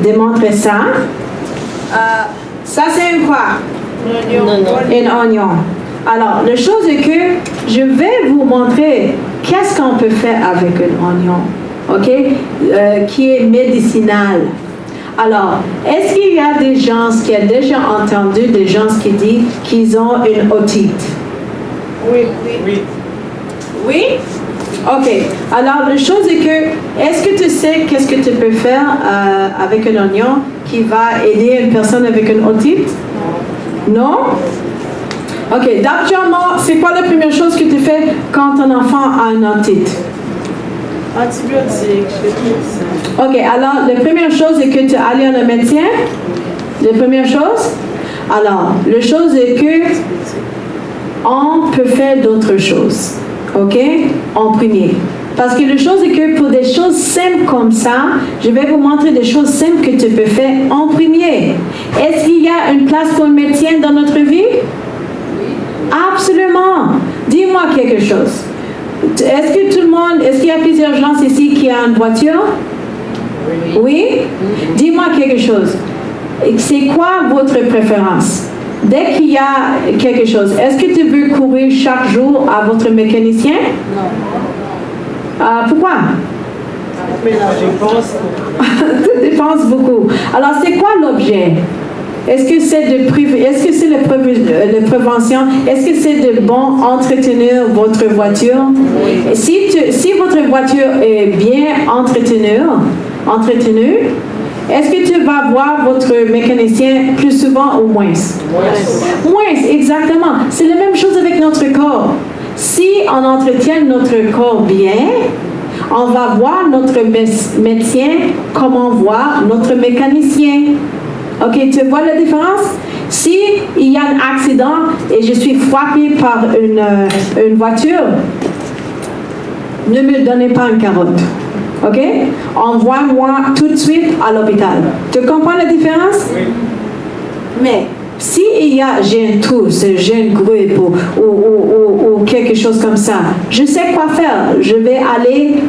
démontrer ça. Ça, c'est un quoi? Un oignon. Alors, la chose est que je vais vous montrer qu'est-ce qu'on peut faire avec un oignon, ok? Qui est médicinal. Alors, est-ce qu'il y a des gens qui ont déjà entendu des gens qui disent qu'ils ont une otite? Oui. Oui? OK. Alors, la chose est que, est-ce que tu sais qu'est-ce que tu peux faire avec un oignon qui va aider une personne avec une otite? Non? OK. Actuellement, c'est quoi la première chose que tu fais quand ton enfant a une otite? Antibiotiques, je fais tout ça. OK. Alors, la première chose est que tu allais à un médecin. La première chose. Alors, la chose est que on peut faire d'autres choses. OK? En premier. Parce que la chose est que pour des choses simples comme ça, je vais vous montrer des choses simples que tu peux faire en premier. Est-ce qu'il y a une place pour un médecin dans notre vie? Oui. Absolument. Dis-moi quelque chose. Est-ce que tout le monde, est-ce qu'il y a plusieurs gens ici qui ont une voiture? Oui. Oui? Dis-moi quelque chose. C'est quoi votre préférence? Dès qu'il y a quelque chose, est-ce que tu veux courir chaque jour à votre mécanicien? Non. Pourquoi? Mais là, je pense. Tu dépenses beaucoup. Alors, c'est quoi l'objet? Est-ce que c'est la prévention? Est-ce que c'est de bon entretenir votre voiture? Oui. Si votre voiture est bien entretenue, est-ce que tu vas voir votre mécanicien plus souvent ou moins? Moins, exactement. C'est la même chose avec notre corps. Si on entretient notre corps bien, on va voir notre médecin comme on voit notre mécanicien. OK, tu vois la différence? Si il y a un accident et je suis frappée par une voiture, ne me donnez pas une carotte. OK? Envoie-moi tout de suite à l'hôpital. Tu comprends la différence? Oui. Mais si j'ai un tousse, j'ai une grippe ou quelque chose comme ça, je sais quoi faire. Je vais aller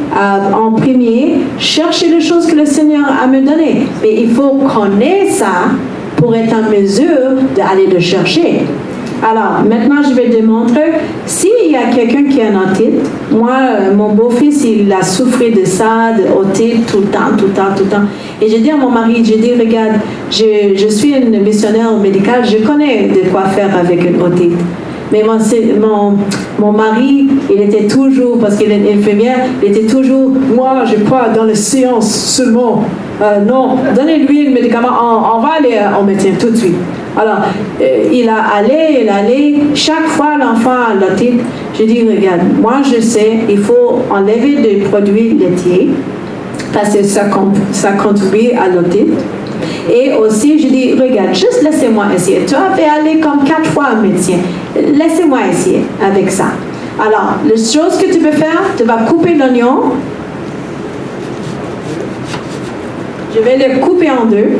en premier chercher les choses que le Seigneur a me données. Mais il faut connaître ça pour être en mesure d'aller le chercher. Alors, maintenant, je vais te montrer, s'il y a quelqu'un qui a une otite, moi, mon beau-fils, il a souffert de ça, de otite, tout le temps. Et j'ai dit à mon mari, regarde, je suis une missionnaire médicale, je connais de quoi faire avec une otite. Mais mon mari, il était toujours, parce qu'il est infirmière, il était toujours, moi, je crois dans les sciences seulement. Non, donnez-lui le médicament, on va aller au médecin tout de suite. Alors, il allait, chaque fois l'enfant a l'otite, je dis, regarde, moi je sais, il faut enlever des produits laitiers, parce que ça contribue à l'otite. Et aussi, je dis, regarde, juste laissez-moi essayer. Tu avais allé comme 4 fois au médecin. Laissez-moi essayer avec ça. Alors, la chose que tu peux faire, tu vas couper l'oignon. Je vais le couper en deux.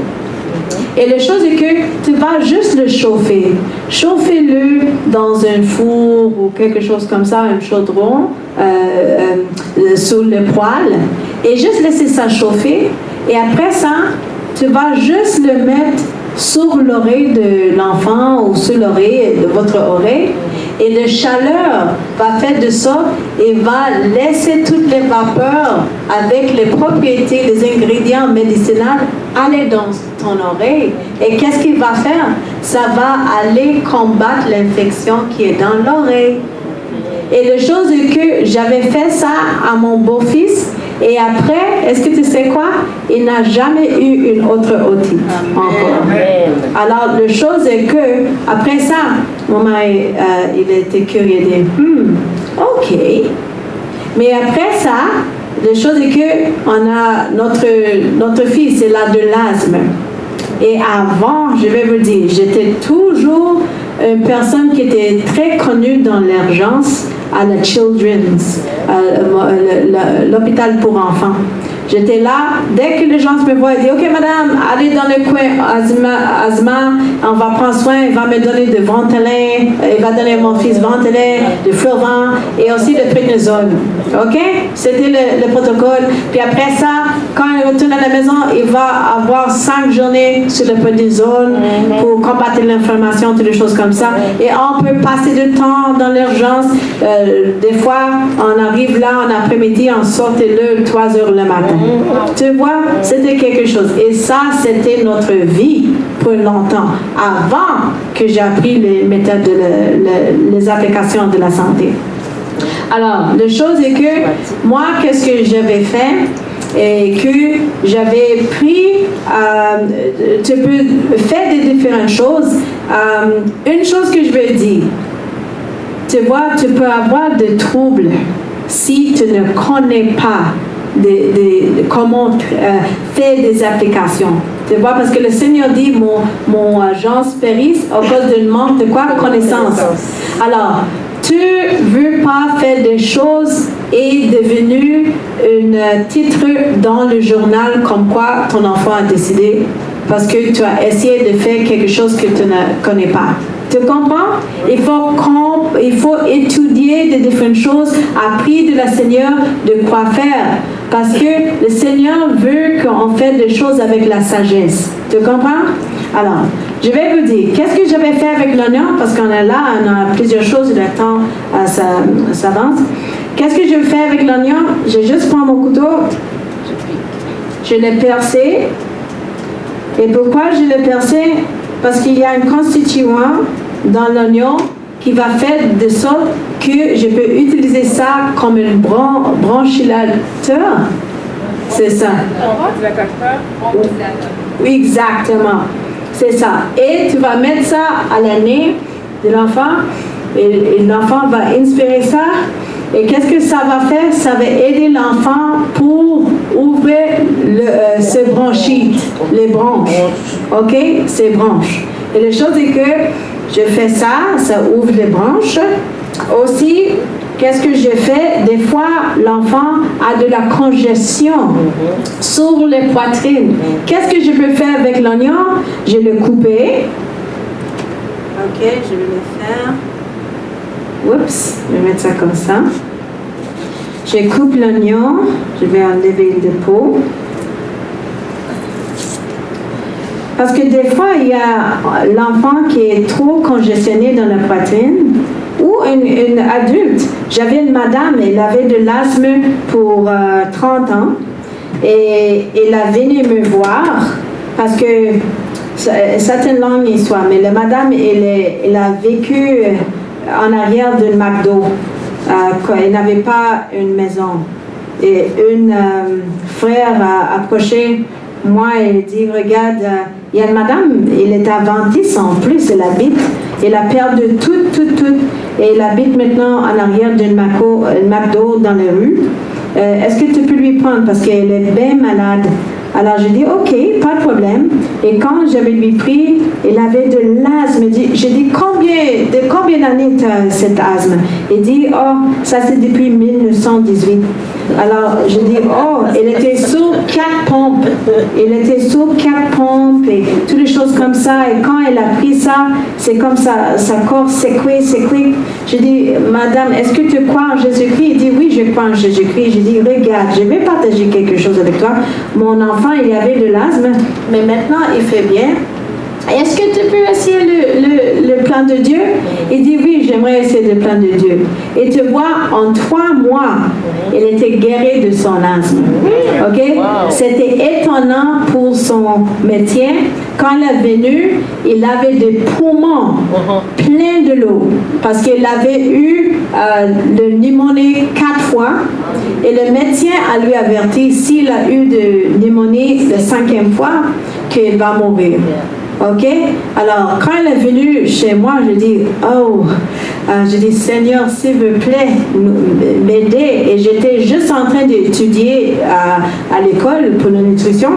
Et la chose est que tu vas juste le chauffer. Chauffez-le dans un four ou quelque chose comme ça, un chaudron, sous le poêle. Et juste laisser ça chauffer. Et après ça, tu vas juste le mettre sur l'oreille de l'enfant ou sur l'oreille de votre oreille. Et la chaleur va faire de sorte et va laisser toutes les vapeurs avec les propriétés des ingrédients médicinaux aller dans ton oreille. Et qu'est-ce qu'il va faire? Ça va aller combattre l'infection qui est dans l'oreille. Et la chose est que j'avais fait ça à mon beau-fils. Et après, est-ce que tu sais quoi? Il n'a jamais eu une autre otite encore. Alors, la chose est que, après ça, mon mari, il était curieux, il dit, OK. Mais après ça, la chose est que on a notre fils, il a de l'asthme. Et avant, je vais vous dire, j'étais toujours une personne qui était très connue dans l'urgence à la Children's, l'hôpital pour enfants. J'étais là, dès que les gens me voient, ils disent, OK madame, allez dans le coin asthma, on va prendre soin, il va me donner de Ventolin, il va donner à mon fils Ventolin, de Fluvan et aussi de Prednisone. OK? C'était le protocole. Puis après ça, quand il retourne à la maison, il va avoir 5 journées sur le Prednisone pour combattre l'inflammation, toutes les choses comme ça. Et on peut passer du temps dans l'urgence. Des fois, on arrive là en après-midi, on sortait-le 3 heures le matin. Tu vois, c'était quelque chose. Et ça, c'était notre vie pour longtemps, avant que j'ai appris les méthodes, les applications de la santé. Alors, la chose est que moi, qu'est-ce que j'avais fait? Et que j'avais pris, tu peux faire des différentes choses. Une chose que je veux dire, tu vois, tu peux avoir des troubles si tu ne connais pas comment faire des applications. Tu vois, parce que le Seigneur dit, mon agence périsse à cause d'un manque de quoi? Connaissance. Alors, tu ne veux pas faire des choses et devenu un titre dans le journal comme quoi ton enfant a décidé parce que tu as essayé de faire quelque chose que tu ne connais pas. Tu comprends? Il faut étudier des différentes choses, appris de la Seigneur de quoi faire. Parce que le Seigneur veut qu'on fasse des choses avec la sagesse. Tu comprends? Alors, je vais vous dire, qu'est-ce que j'avais fait avec l'oignon? Parce qu'on est là, on a plusieurs choses, le temps s'avance. Qu'est-ce que je fais avec l'oignon? Je juste prends mon couteau, je l'ai percé. Et pourquoi je l'ai percé? Parce qu'il y a un constituant dans l'oignon qui va faire de sorte que je peux utiliser ça comme un branchillateur. C'est ça. Oui, exactement. C'est ça. Et tu vas mettre ça à la nez de l'enfant et l'enfant va inspirer ça. Et qu'est-ce que ça va faire? Ça va aider l'enfant pour ouvrir ses bronchites, les branches. OK? Ses branches. Et la chose est que je fais ça, ça ouvre les branches. Aussi, qu'est-ce que je fais? Des fois, l'enfant a de la congestion sur les poitrines. Qu'est-ce que je peux faire avec l'oignon? Je le coupe. OK, je vais le faire. Oups, je vais mettre ça comme ça. Je coupe l'oignon. Je vais enlever le peau. Parce que des fois, il y a l'enfant qui est trop congestionné dans la poitrine ou une adulte. J'avais une madame, elle avait de l'asthme pour 30 ans et elle a venu me voir parce que c'est une longue histoire, mais la madame, elle a vécu en arrière d'un McDo quand elle n'avait pas une maison. Et une frère a approché moi et dit, regarde, il y a une madame, elle est adventiste en plus, elle habite, elle a perdu tout, et elle habite maintenant en arrière d'un McDo dans les rues. Est-ce que tu peux lui prendre parce qu'elle est bien malade? Alors j'ai dit, ok, pas de problème. Et quand j'avais lui pris, il avait de l'asthme. J'ai dit, combien d'années tu as cet asthme? Il dit, oh, ça c'est depuis 1918. Alors j'ai dit, oh, il était sous 4 pompes. Il était sous 4 pompes et toutes les choses comme ça. Et quand elle a pris ça, c'est comme ça, sa corps secoué. J'ai dit, madame, est-ce que tu crois en Jésus-Christ? Il dit, oui, je crois en Jésus-Christ. J'ai dit, regarde, je vais partager quelque chose avec toi. Mon enfant, il avait de l'asthme, mais maintenant, il fait bien. Est-ce que tu peux essayer le plan de Dieu? Il dit, oui, j'aimerais essayer le plan de Dieu. Et tu vois, en 3 mois, il était guéri de son asthme. OK? Wow. C'était étonnant pour son métier. Quand il est venu, il avait des poumons pleins de l'eau parce qu'il avait eu le pneumonie 4 fois et le médecin a lui averti s'il a eu de pneumonie la 5e fois qu'il va mourir. OK? Alors, quand il est venu chez moi, je dis, Seigneur, s'il vous plaît, m'aider. Et j'étais juste en train d'étudier à l'école pour la nutrition.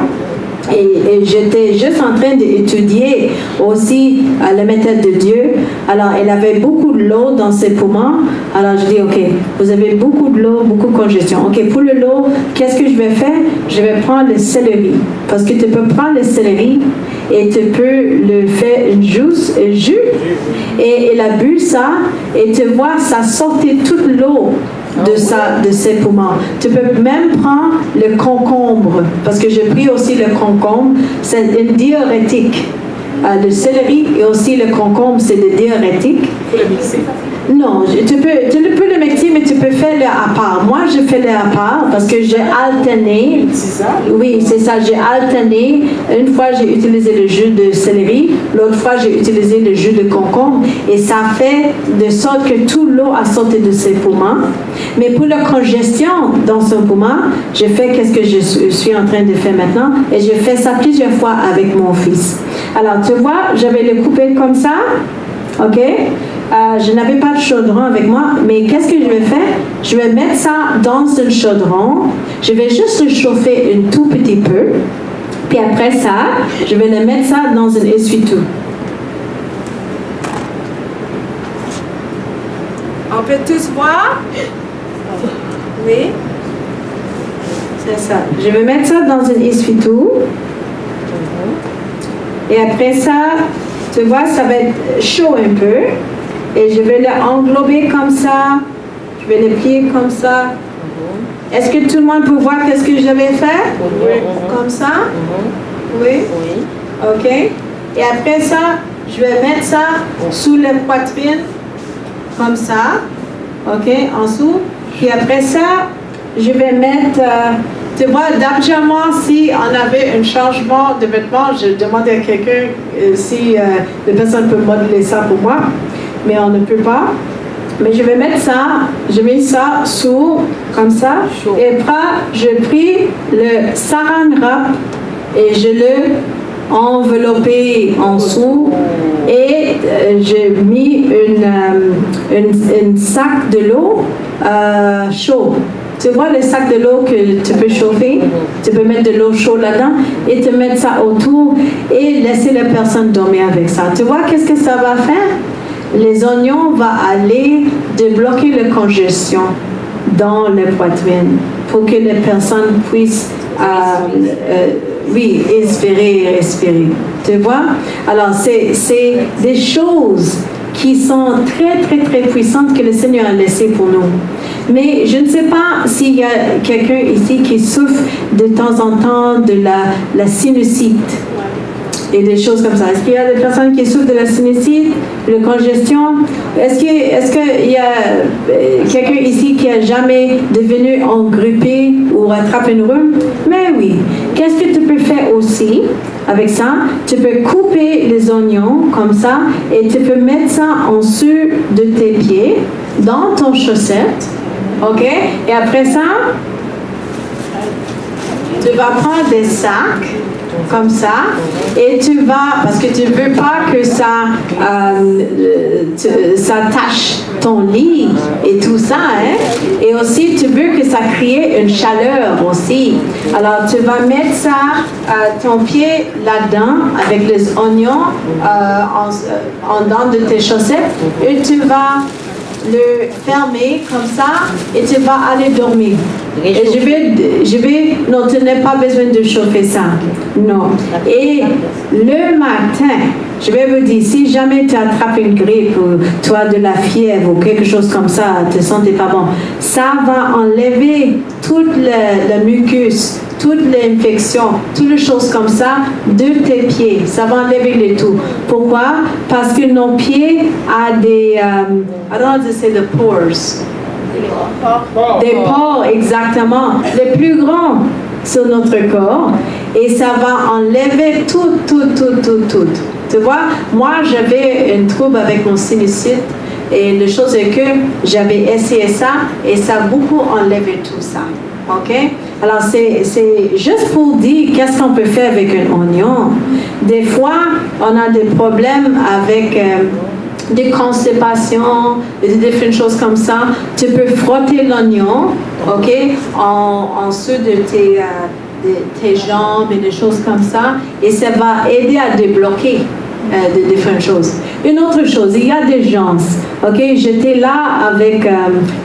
Et j'étais juste en train d'étudier aussi la méthode de Dieu. Alors, elle avait beaucoup de l'eau dans ses poumons. Alors, je dis, OK, vous avez beaucoup de l'eau, beaucoup de congestion. OK, pour le l'eau, qu'est-ce que je vais faire? Je vais prendre le céleri. Parce que tu peux prendre le céleri et tu peux le faire un jus. Et elle a bu ça et tu vois, ça sortait toute l'eau de ses poumons. Tu peux même prendre le concombre, parce que j'ai pris aussi le concombre, c'est un diurétique. Le céleri et aussi le concombre, c'est des diurétiques. Non, tu peux le mixer, mais tu peux faire le à part. Moi, je fais le à part parce que j'ai alterné. C'est ça? Oui, c'est ça, j'ai alterné. Une fois, j'ai utilisé le jus de céleri, l'autre fois, j'ai utilisé le jus de concombre et ça fait de sorte que tout l'eau a sorti de ses poumons. Mais pour la congestion dans son poumon, je fais qu'est-ce que je suis en train de faire maintenant et je fais ça plusieurs fois avec mon fils. Alors, tu vois, je vais le couper comme ça, ok? Je n'avais pas de chaudron avec moi, mais qu'est-ce que je vais faire? Je vais mettre ça dans un chaudron. Je vais juste le chauffer un tout petit peu. Puis après ça, je vais le mettre ça dans un essuie-tout. On peut tous voir? Oui? C'est ça. Je vais mettre ça dans un essuie-tout. Et après ça, tu vois, ça va être chaud un peu. Et je vais l'englober comme ça. Je vais le plier comme ça. Est-ce que tout le monde peut voir qu'est-ce que je vais faire? Oui. Comme ça? Oui? OK. Et après ça, je vais mettre ça sous la poitrine. Comme ça. OK? En dessous. Puis après ça, je vais mettre... tu vois, d'habituellement, si on avait un changement de vêtements, je demandais à quelqu'un si la personne peut modeler ça pour moi. Mais on ne peut pas. Mais je vais mettre ça, je mets ça sous, comme ça. Et après, je pris le saran wrap et je le enveloppé en dessous. Et j'ai mis une sac de l'eau chaud. Tu vois le sac de l'eau que tu peux chauffer? Tu peux mettre de l'eau chaude là-dedans et te mettre ça autour et laisser la personne dormir avec ça. Tu vois qu'est-ce que ça va faire? Les oignons vont aller débloquer la congestion dans la poitrine pour que les personnes puissent respirer. Tu vois? Alors, c'est des choses qui sont très, très, très puissantes que le Seigneur a laissées pour nous. Mais je ne sais pas s'il y a quelqu'un ici qui souffre de temps en temps de la sinusite et des choses comme ça. Est-ce qu'il y a des personnes qui souffrent de la sinusite, de la congestion? Est-ce qu'il y a quelqu'un ici qui a jamais devenu engrippé ou rattrapé une rhume? Mais oui. Qu'est-ce que tu peux faire aussi avec ça? Tu peux couper les oignons comme ça et tu peux mettre ça en dessous de tes pieds, dans ton chaussette. OK? Et après ça, tu vas prendre des sacs comme ça et tu vas, parce que tu ne veux pas que ça tâche ton lit et tout ça, hein? Et aussi tu veux que ça crée une chaleur aussi. Alors tu vas mettre ça, ton pied là-dedans avec les oignons en dedans de tes chaussettes et tu vas le fermer comme ça et tu vas aller dormir. Et non, tu n'as pas besoin de chauffer ça. Non. Et le matin, je vais vous dire, si jamais tu attrapes une grippe ou tu as de la fièvre ou quelque chose comme ça, tu ne te sentais pas bon, ça va enlever toute la mucus, toute l'infection, toutes les choses comme ça de tes pieds. Ça va enlever le tout. Pourquoi? Parce que nos pieds ont des, I don't know how to say the pores. Des pores, exactement. Les plus grands sur notre corps. Et ça va enlever tout. Tu vois, moi, j'avais un trouble avec mon sinusite. Et la chose est que j'avais essayé ça et ça a beaucoup enlevé tout ça. OK? Alors, c'est juste pour dire qu'est-ce qu'on peut faire avec un oignon. Des fois, on a des problèmes avec des constipations, des différentes choses comme ça. Tu peux frotter l'oignon, OK, en dessous de tes jambes et des choses comme ça. Et ça va aider à débloquer de différentes choses. Une autre chose, il y a des gens, OK, j'étais là avec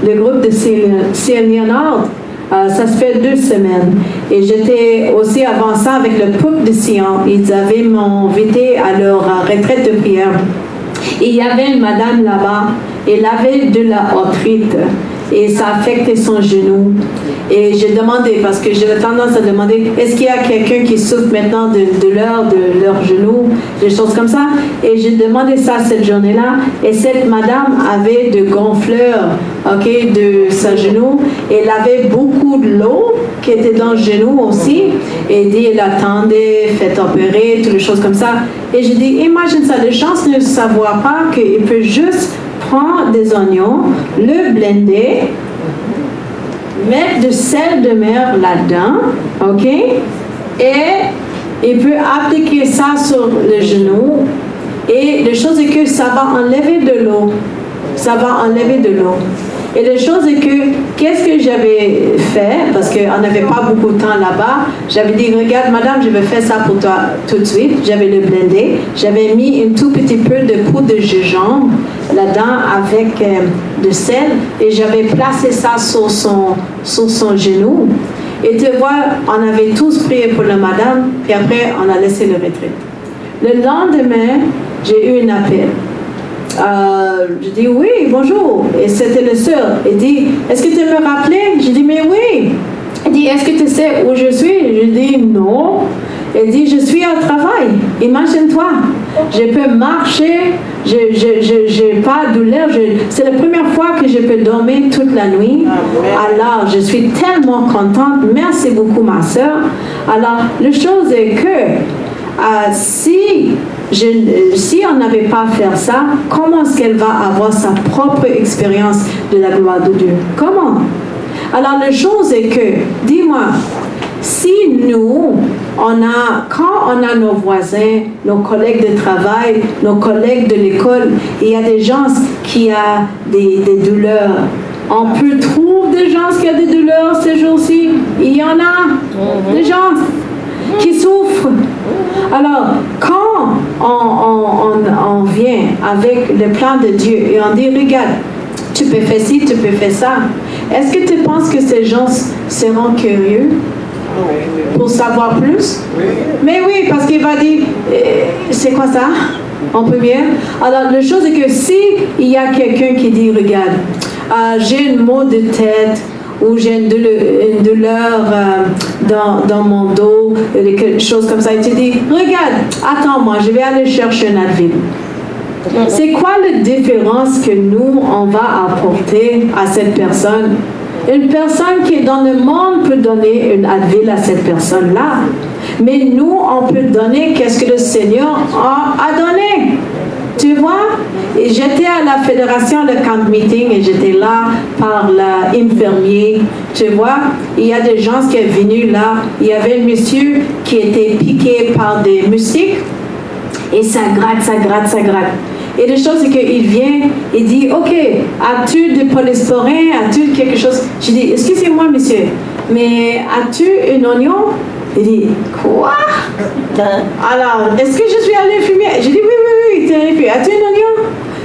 le groupe de Ciel Léonard. Ça se fait 2 semaines. Et j'étais aussi avant ça avec le peuple de Sion. Ils avaient m'invité à leur retraite de prière. Et il y avait une madame là-bas. Elle avait de la arthrite. et ça affectait son genou. Et j'ai demandé, parce que j'ai tendance à demander, est-ce qu'il y a quelqu'un qui souffre maintenant de douleur de leur genou, des choses comme ça. Et j'ai demandé ça cette journée-là. Et cette madame avait de gonfleurs, de sa genou. Et elle avait beaucoup de l'eau qui était dans le genou aussi. Et elle dit, elle attendait, fait opérer, toutes les choses comme ça. Et j'ai dit, imagine ça, les gens ne savent pas qu'il peut juste prendre des oignons, le blender, mettre du sel de mer là-dedans, et il peut appliquer ça sur le genou, et la chose est que ça va enlever de l'eau. Ça va enlever de l'eau. Et la chose est que, qu'est-ce que j'avais fait, parce qu'on n'avait pas beaucoup de temps là-bas, j'avais dit, regarde madame, je vais faire ça pour toi tout de suite. J'avais le blendé, j'avais mis un tout petit peu de poudre de gingembre là-dedans avec de sel, et j'avais placé ça sur son genou. Et tu vois, on avait tous prié pour la madame, puis après, on a laissé le retrait. Le lendemain, j'ai eu un appel. Je dis oui, bonjour. Et c'était le soeur. Il dit, est-ce que tu me rappelais? Je dis, mais oui. Il dit, est-ce que tu sais où je suis? Je dis, non. Il dit, je suis au travail. Imagine-toi, je peux marcher, je n'ai pas de douleur. C'est la première fois que je peux dormir toute la nuit. Alors, je suis tellement contente. Merci beaucoup, ma soeur. Alors, la chose est que si on n'avait pas fait ça, comment est-ce qu'elle va avoir sa propre expérience de la gloire de Dieu? Comment? Alors, la chose est que, dis-moi, si nous, quand on a nos voisins, nos collègues de travail, nos collègues de l'école, il y a des gens qui ont des douleurs. On peut trouver des gens qui ont des douleurs ces jours-ci. Il y en a des gens qui souffrent. Alors, quand on vient avec le plan de Dieu et on dit, regarde, tu peux faire ci, tu peux faire ça, est-ce que tu penses que ces gens seront curieux pour savoir plus? Mais oui, parce qu'il va dire, c'est quoi ça? En première. Alors, la chose est que si il y a quelqu'un qui dit, regarde, j'ai un mot de tête, ou j'ai une douleur dans mon dos, quelque chose comme ça, et tu dis, regarde, attends-moi, je vais aller chercher un Advil. C'est quoi la différence que nous, on va apporter à cette personne? Une personne qui est dans le monde peut donner une Advil à cette personne-là. Mais nous, on peut donner qu'est-ce que le Seigneur a donné. Tu vois? Et j'étais à la fédération, le camp meeting, et j'étais là par l'infirmier. Tu vois? Il y a des gens qui sont venus là. Il y avait un monsieur qui était piqué par des moustiques. Et ça gratte, ça gratte, ça gratte. Et la chose, c'est qu'il vient, il dit, OK, as-tu du polysporin? As-tu quelque chose? Je dis, excusez-moi, monsieur, mais as-tu un oignon? Il dit, quoi? Alors, est-ce que je suis à l'infirmière? Je dis, oui, tu es infirmière. As-tu un oignon?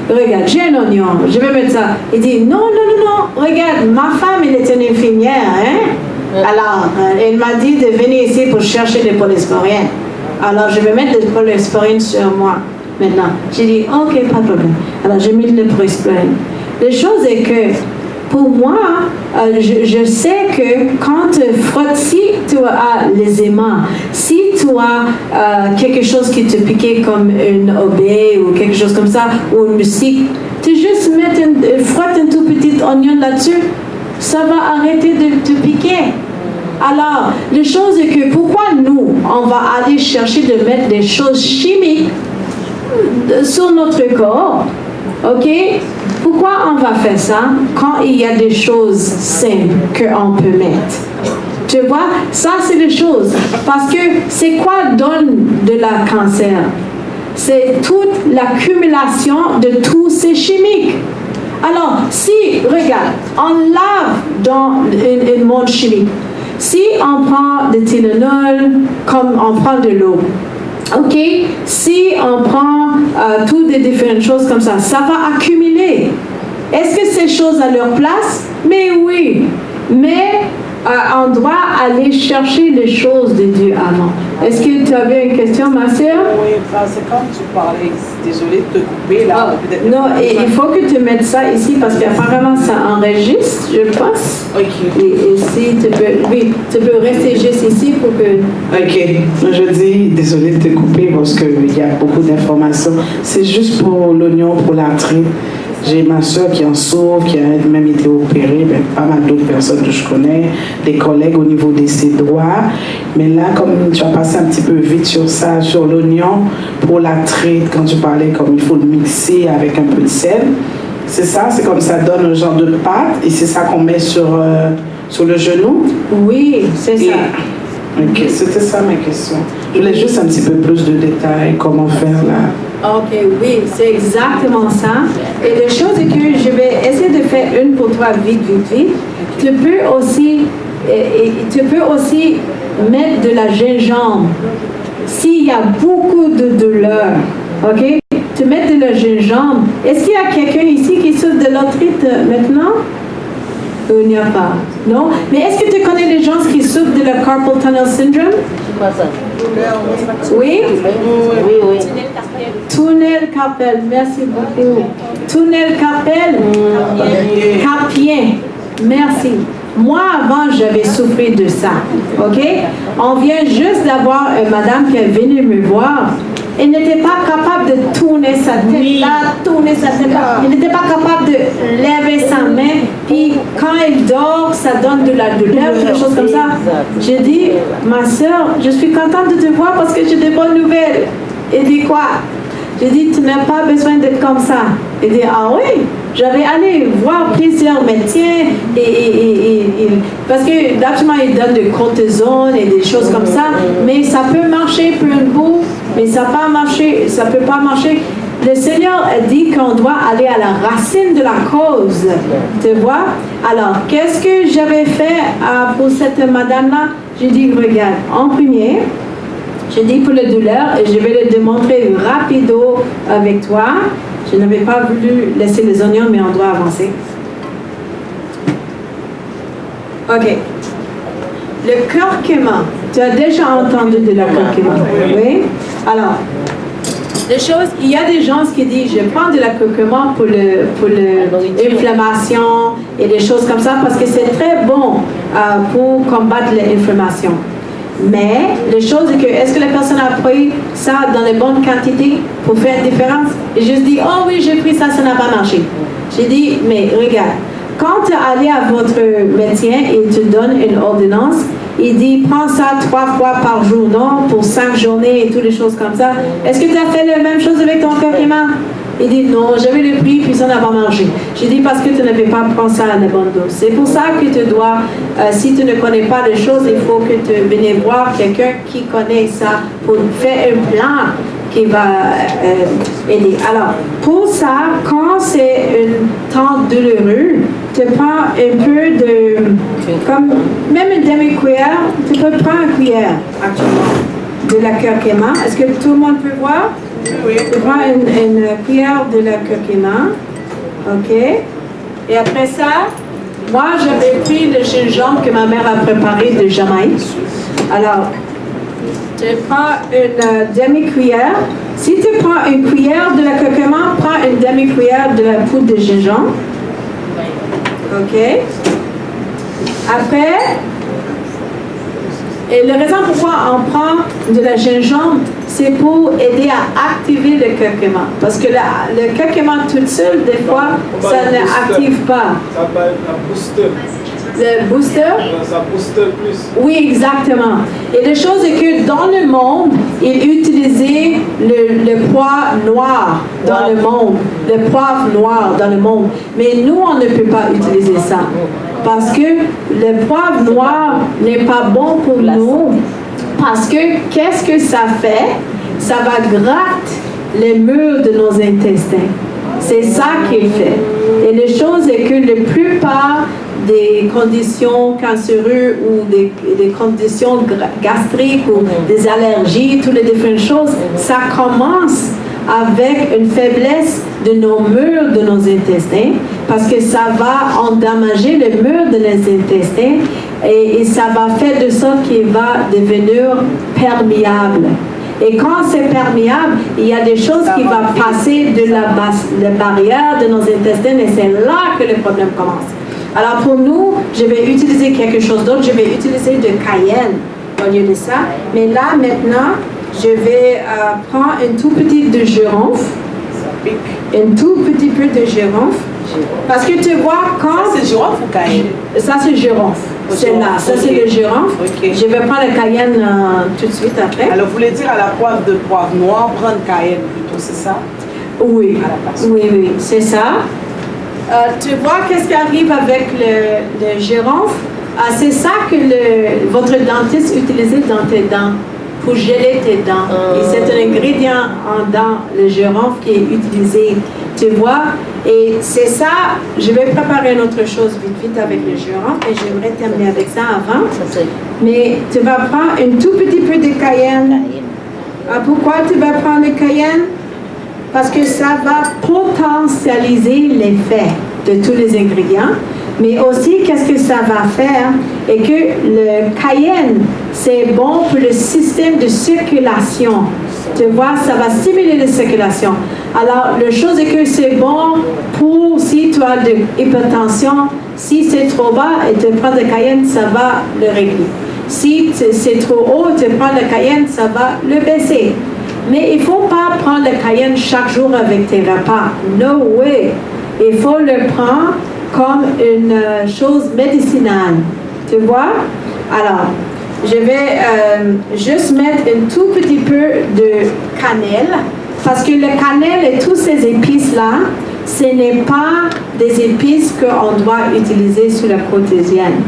Regarde, j'ai un oignon, je vais mettre ça. Il dit, non, regarde, ma femme, elle est une infirmière, hein? Alors, elle m'a dit de venir ici pour chercher des polysporines. Alors, je vais mettre des polysporines sur moi maintenant. J'ai dit, OK, pas de problème. Alors, j'ai mis le polysporine. La chose est que, pour moi, je sais que quand tu frottes, si tu as les aimants, si tu as quelque chose qui te piquait comme une obé ou quelque chose comme ça, ou une musique, tu juste frottes un tout petit oignon là-dessus, ça va arrêter de te piquer. Alors, la chose est que pourquoi nous, on va aller chercher de mettre des choses chimiques sur notre corps, ok? Pourquoi on va faire ça quand il y a des choses simples qu'on peut mettre? Tu vois, ça c'est les choses. Parce que c'est quoi donne de la cancer? C'est toute l'accumulation de tous ces chimiques. Alors, si, regarde, on lave dans un monde chimique. Si on prend de Tylenol, comme on prend de l'eau, ok? Si on prend toutes les différentes choses comme ça, ça va accumuler. Est-ce que ces choses à leur place? Mais oui. Mais on doit aller chercher les choses de Dieu avant. Est-ce que tu avais une question, ma sœur? Oui, parce que quand tu parlais, désolée de te couper là. Non, il faut que tu mettes ça ici parce qu'apparemment ça enregistre, je pense. Ok. Et si tu peux, oui, tu peux rester juste ici pour que... Ok, je dis désolée de te couper parce qu'il y a beaucoup d'informations. C'est juste pour l'oignon, pour l'arthrite. J'ai ma soeur qui en sauve, qui a même été opérée, pas mal d'autres personnes que je connais, des collègues au niveau de ses doigts. Mais là, comme tu as passé un petit peu vite sur ça, sur l'oignon, pour l'arthrite, quand tu parlais comme il faut le mixer avec un peu de sel, c'est ça, c'est comme ça donne un genre de pâte et c'est ça qu'on met sur le genou? Oui, c'est ça. Ok, c'était ça ma question. Je voulais juste un petit peu plus de détails, comment faire là. Ok, oui, c'est exactement ça. Et la chose est que je vais essayer de faire une pour toi vite. Tu peux aussi mettre de la gingembre. S'il y a beaucoup de douleur, ok? Tu mets de la gingembre. Est-ce qu'il y a quelqu'un ici qui souffre de l'arthrite maintenant? Il n'y a pas. Non? Mais est-ce que tu connais les gens qui souffrent de la carpal tunnel syndrome? C'est quoi ça? Oui? Oui. Tunnel carpal, merci beaucoup. Tunnel carpal, carpien, merci. Moi, avant, j'avais souffert de ça, ok? On vient juste d'avoir une madame qui est venue me voir. Elle n'était pas capable de tourner sa tête là, tourner sa tête là. Elle n'était pas capable de lever sa main. Puis quand elle dort, ça donne de la douleur, des choses comme ça. J'ai dit, ma soeur, je suis contente de te voir parce que j'ai des bonnes nouvelles. Elle dit quoi? J'ai dit, tu n'as pas besoin d'être comme ça. Elle dit, ah oui? J'avais allé voir plusieurs médecins parce que d'habitude ils donnent de cortisone et des choses comme ça, mais ça peut marcher pour un bout, mais ça peut pas marcher. Le Seigneur a dit qu'on doit aller à la racine de la cause, tu vois. Alors, qu'est-ce que j'avais fait pour cette madame-là? J'ai dit, regarde, en premier, j'ai dit pour la douleur, et je vais le démontrer rapido avec toi. Je n'avais pas voulu laisser les oignons, mais on doit avancer. Ok. Le curcuma. Tu as déjà entendu de la curcuma? Oui? Alors, les choses, il y a des gens qui disent, je prends de la curcuma pour l'inflammation et des choses comme ça, parce que c'est très bon pour combattre l'inflammation. Mais, la chose est que, est-ce que la personne a pris ça dans les bonnes quantités pour faire une différence? Et je dis, oh oui, j'ai pris ça, ça n'a pas marché. J'ai dit, mais regarde, quand tu es allé à votre médecin et il te donne une ordonnance, il dit, prends ça 3 fois par jour, non? Pour 5 journées et toutes les choses comme ça. Est-ce que tu as fait la même chose avec ton curcuma? Il dit, non, j'avais le prix, puis ça n'a pas marché. J'ai dit, parce que tu n'avais pas pris ça à la bonne dose. C'est pour ça que tu dois, si tu ne connais pas les choses, il faut que tu viennes voir quelqu'un qui connaît ça pour faire un plan qui va aider. Alors, pour ça, quand c'est un temps douloureux, tu prends un peu de, comme même une demi-cuillère, tu peux prendre une cuillère actuellement de la curcuma. Est-ce que tout le monde peut voir? Oui. Tu prends une cuillère de la curcuma, ok? Et après ça, moi j'avais pris le gingembre que ma mère a préparé de Jamaïque. Alors, tu prends une demi-cuillère. Si tu prends une cuillère de la curcuma, prends une demi-cuillère de la poudre de gingembre. Ok? Après, et la raison pourquoi on prend de la gingembre, c'est pour aider à activer le curcuma. Parce que le curcuma tout seul, des fois, ça ne active pas. Ça va être un booster. Le booster? Ça booste plus. Oui, exactement. Et la chose est que dans le monde, ils utilisaient le poivre noir dans le monde. Le poivre noir dans le monde. Mais nous, on ne peut pas utiliser ça. Parce que le poivre noir n'est pas bon pour nous. Parce que qu'est-ce que ça fait? Ça va gratter les murs de nos intestins. C'est ça qu'il fait. Et la chose est que la plupart des conditions cancéreuses ou des conditions gastriques ou des allergies, toutes les différentes choses, ça commence avec une faiblesse de nos murs de nos intestins parce que ça va endommager les murs de nos intestins et ça va faire de sorte qu'il va devenir perméable. Et quand c'est perméable, il y a des choses qui vont passer de la barrière de nos intestins et c'est là que le problème commence. Alors pour nous, je vais utiliser quelque chose d'autre, je vais utiliser de cayenne au lieu de ça. Mais là, maintenant, je vais prendre un tout petit de girofle. Un tout petit peu de girofle. Parce que tu vois, quand... Ça, c'est girofle ou cayenne? Ça, c'est girofle. C'est là. Ça, c'est le girofle. Okay. Je vais prendre le cayenne tout de suite après. Alors, vous voulez dire à la poivre de poivre noir, prendre cayenne plutôt, c'est ça? Oui. À la place. Oui, c'est ça. Tu vois qu'est-ce qui arrive avec le girofle? C'est ça que votre dentiste utilisait dans tes dents, pour geler tes dents. Et c'est un ingrédient en dents, le girofle, qui est utilisé. Tu vois? Et c'est ça, je vais préparer une autre chose vite avec le girofle et j'aimerais terminer avec ça avant. Mais tu vas prendre un tout petit peu de cayenne. Pourquoi tu vas prendre le cayenne? Parce que ça va potentialiser l'effet de tous les ingrédients. Mais aussi, qu'est-ce que ça va faire? Et que le cayenne, c'est bon pour le système de circulation. Tu vois, ça va stimuler la circulation. Alors, la chose est que c'est bon pour, si tu as de l'hypertension, si c'est trop bas et tu prends de cayenne, ça va le régler. Si c'est trop haut, tu prends de cayenne, ça va le baisser. Mais il ne faut pas prendre le cayenne chaque jour avec tes repas. No way. Il faut le prendre comme une chose médicinale. Tu vois? Alors, je vais juste mettre un tout petit peu de cannelle, parce que le cannelle et toutes ces épices-là, ce n'est pas des épices qu'on doit utiliser sur la quotidienne.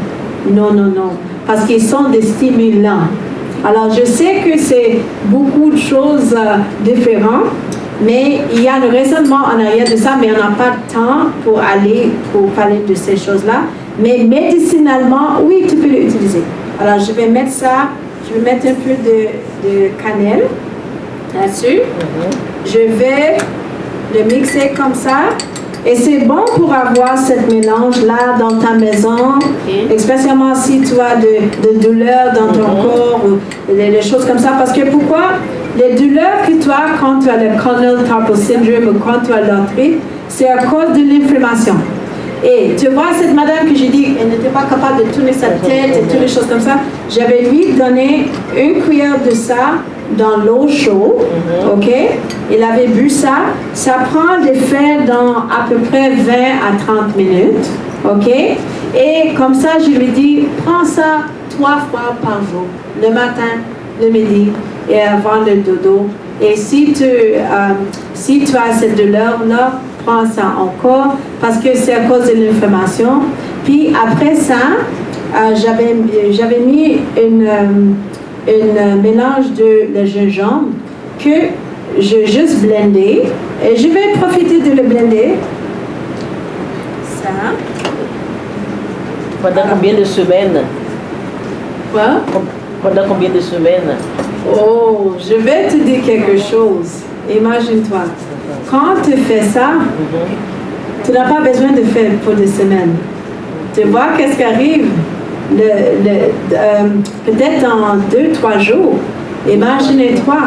Non, non, non. Parce qu'ils sont des stimulants. Alors, je sais que c'est beaucoup de choses différentes, mais il y a un raisonnement en arrière de ça, mais on n'a pas de temps pour parler de ces choses-là. Mais médicinalement, oui, tu peux l'utiliser. Alors, je vais mettre ça, je vais mettre un peu de cannelle là-dessus. Je vais le mixer comme ça. Et c'est bon pour avoir ce mélange-là dans ta maison, spécialement si tu as de douleurs dans ton corps ou des choses comme ça. Parce que pourquoi? Les douleurs que tu as quand tu as le corneal carpal syndrome ou quand tu as l'arthrite, c'est à cause de l'inflammation. Et tu vois, cette madame que j'ai dit, elle n'était pas capable de tourner sa tête et toutes les choses comme ça, j'avais lui donné une cuillère de ça dans l'eau chaude, ok? Il avait bu ça. Ça prend l'effet dans à peu près 20 à 30 minutes, ok? Et comme ça, je lui dis, prends ça 3 fois par jour, le matin, le midi et avant le dodo. Et si tu as cette douleur-là, prends ça encore parce que c'est à cause de l'inflammation. Puis après ça, j'avais mis un mélange de gingembre que j'ai juste blendé. Et je vais profiter de le blender. Ça. Pendant combien de semaines? Quoi? Pendant combien de semaines? Oh, je vais te dire quelque chose. Imagine-toi. Quand tu fais ça, tu n'as pas besoin de faire pour des semaines. Tu vois qu'est-ce qui arrive? Peut-être dans 2-3 jours. Imaginez-toi.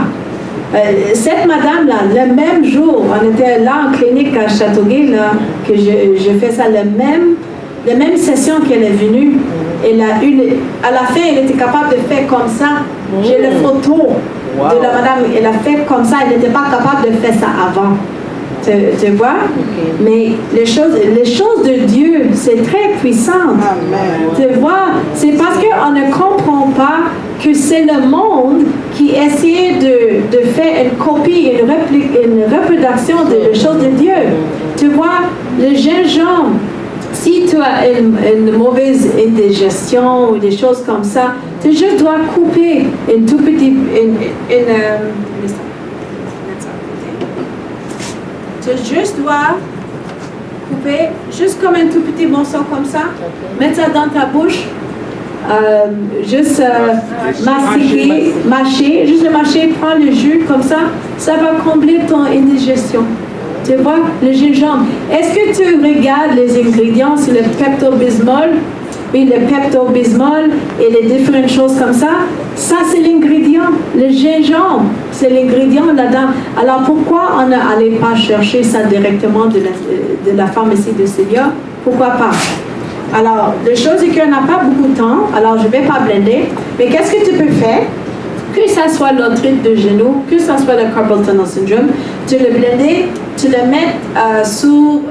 Cette madame-là, le même jour, on était là en clinique à Châteauguay, là, que je fais ça, la même session qu'elle est venue. À la fin, elle était capable de faire comme ça. J'ai la photo de la madame, elle a fait comme ça, elle n'était pas capable de faire ça avant. Tu vois? Mais les choses de Dieu, c'est très puissant. Tu vois? C'est parce qu'on ne comprend pas que c'est le monde qui essaie de faire une copie, une reproduction des choses de Dieu. Tu vois? Le gingembre, si tu as une mauvaise indigestion ou des choses comme ça, tu juste dois couper une tout petit... Tu juste dois couper juste comme un tout petit morceau comme ça, mettre ça dans ta bouche, juste mâcher, juste le mâcher, prends le jus comme ça va combler ton indigestion. Tu vois, le gingembre. Est-ce que tu regardes les ingrédients sur le Pepto-Bismol? oui, le Pepto-Bismol et les différentes choses comme ça, ça c'est l'ingrédient. Le gingembre, c'est l'ingrédient là-dedans. Alors pourquoi on n'allait pas chercher ça directement de la pharmacie de Seigneur? Pourquoi pas? Alors, la chose est qu'on n'a pas beaucoup de temps, alors je ne vais pas blender, mais qu'est-ce que tu peux faire? Que ça soit l'arthrite de genou, que ça soit le carpal tunnel syndrome, tu le blender, tu le mets sur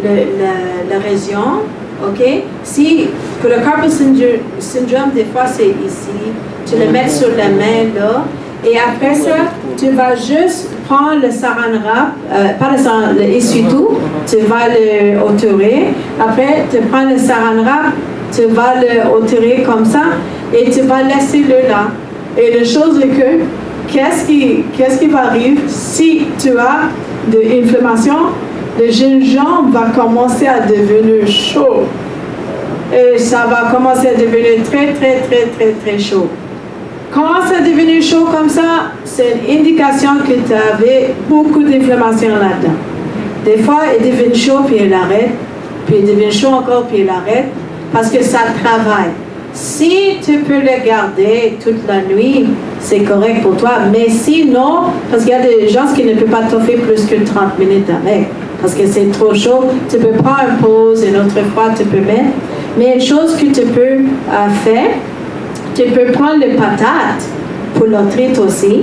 la région, ok? Si, pour le carpal syndrome, des fois c'est ici, tu le mets sur la main là, et après ça, tu vas juste prendre le saran wrap, pas le saran, le essuie-tout, tu vas le hauturer. Après, tu prends le saran wrap, tu vas le hauturer comme ça, et tu vas laisser le là. Et la chose est que, qu'est-ce qui va arriver si tu as de l'inflammation? Le gingembre va commencer à devenir chaud. Et ça va commencer à devenir très, très, très, très, très chaud. Quand ça devenu chaud comme ça, c'est une indication que tu avais beaucoup d'inflammation là-dedans. Des fois, il devient chaud puis il arrête, puis il devient chaud encore puis il arrête, parce que ça travaille. Si tu peux le garder toute la nuit, c'est correct pour toi, mais sinon, parce qu'il y a des gens qui ne peuvent pas t'offrir plus que 30 minutes avec, parce que c'est trop chaud, tu peux prendre une pause, une autre fois tu peux mettre, mais une chose que tu peux faire, tu peux prendre le patate pour l'arthrite aussi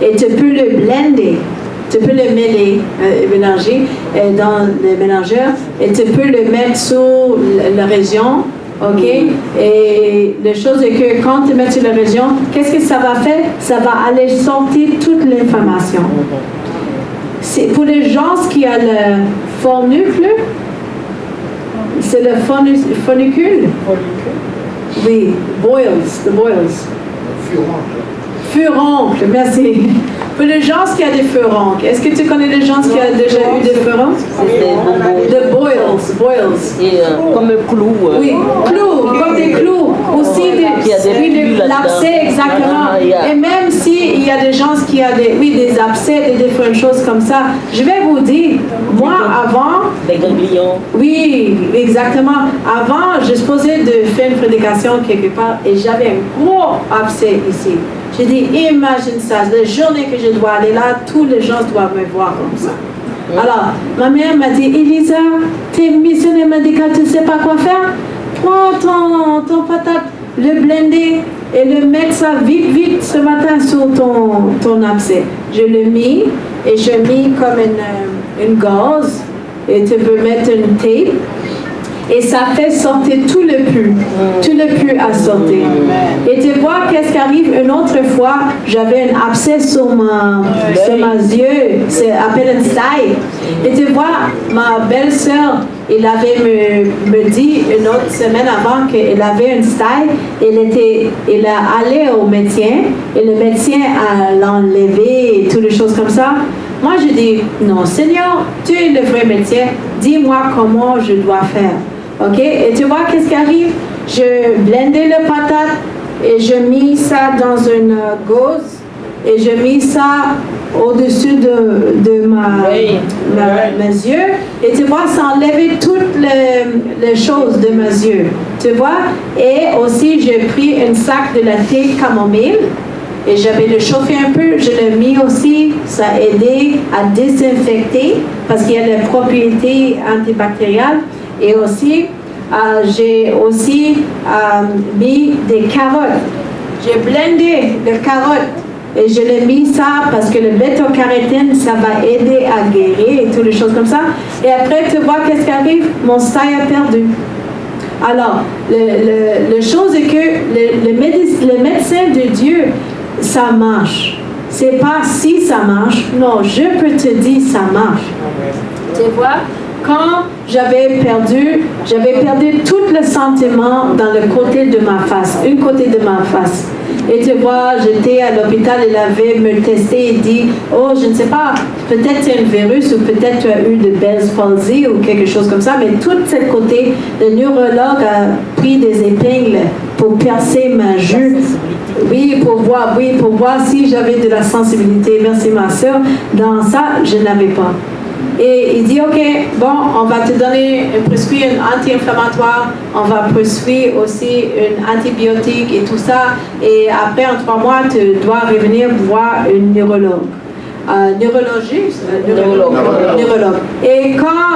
et tu peux le blender. Tu peux le mélanger dans le mélangeur et tu peux le mettre sur la région, ok? Et la chose est que quand tu mets sur la région, qu'est-ce que ça va faire? Ça va aller sortir toute l'inflammation. C'est pour les gens qui ont le fornicule, c'est le fornicule. Oui, the boils. Furoncle, merci. Pour les gens qui ont des furoncles, est-ce que tu connais des gens qui ont déjà eu des furoncles? The boils. Et comme un clou. Oui, clous, comme des clous. Aussi des abcès, exactement. Et même s'il y a des gens qui ont des abcès, des différentes choses comme ça, je vais vous dire, moi avant... Des ganglions. Oui, exactement. Avant, je supposais de faire une prédication quelque part et j'avais un gros abcès ici. J'ai dit, imagine ça, la journée que je dois aller là, tous les gens doivent me voir comme ça. Alors, ma mère m'a dit, Elisa, t'es missionnaire médical, tu ne sais pas quoi faire? Prends ton patate, le blender et le mettre ça vite ce matin sur ton abcès. Je l'ai mis et je mis comme une gauze et tu peux mettre une tape. Et ça fait sortir tout le pus à sortir. Et tu vois qu'est-ce qui arrive une autre fois, j'avais un abcès sur mes yeux, c'est appelé un style. Et tu vois, ma belle-sœur, elle avait me dit une autre semaine avant qu'elle avait un style, elle a allé au médecin, et le médecin a l'enlevé et toutes les choses comme ça. Moi, je dis, non, Seigneur, tu es le vrai médecin, dis-moi comment je dois faire. Ok, et tu vois qu'est-ce qui arrive? Je blendais le patate et je mis ça dans une gauze et je mis ça au-dessus de mes yeux. Et tu vois, ça enlevait toutes les choses de mes yeux. Tu vois? Et aussi, j'ai pris un sac de la thé camomille et j'avais le chauffé un peu. Je l'ai mis aussi. Ça a aidé à désinfecter parce qu'il y a les propriétés antibactériales. Et aussi, j'ai aussi mis des carottes. J'ai blendé les carottes et je l'ai mis ça parce que le bêta-carotène, ça va aider à guérir et toutes les choses comme ça. Et après, tu vois qu'est-ce qui arrive? Mon style a perdu. Alors, la chose est que le médecin de Dieu, ça marche. C'est pas si ça marche. Non, je peux te dire ça marche. Tu vois? Quand j'avais perdu tout le sentiment dans le côté de ma face, une côté de ma face. Et tu vois, j'étais à l'hôpital, il avait me testé et dit, oh, je ne sais pas, peut-être c'est un virus ou peut-être tu as eu de Bell's palsy ou quelque chose comme ça, mais tout ce côté, le neurologue a pris des épingles pour percer ma joue. Oui, pour voir si j'avais de la sensibilité. Merci ma soeur. Dans ça, je n'avais pas. Et il dit, OK, bon, on va te donner, prescrire un anti-inflammatoire, on va prescrire aussi un antibiotique et tout ça. Et après, en 3 mois, tu dois revenir voir un neurologue. Neurologue. Et quand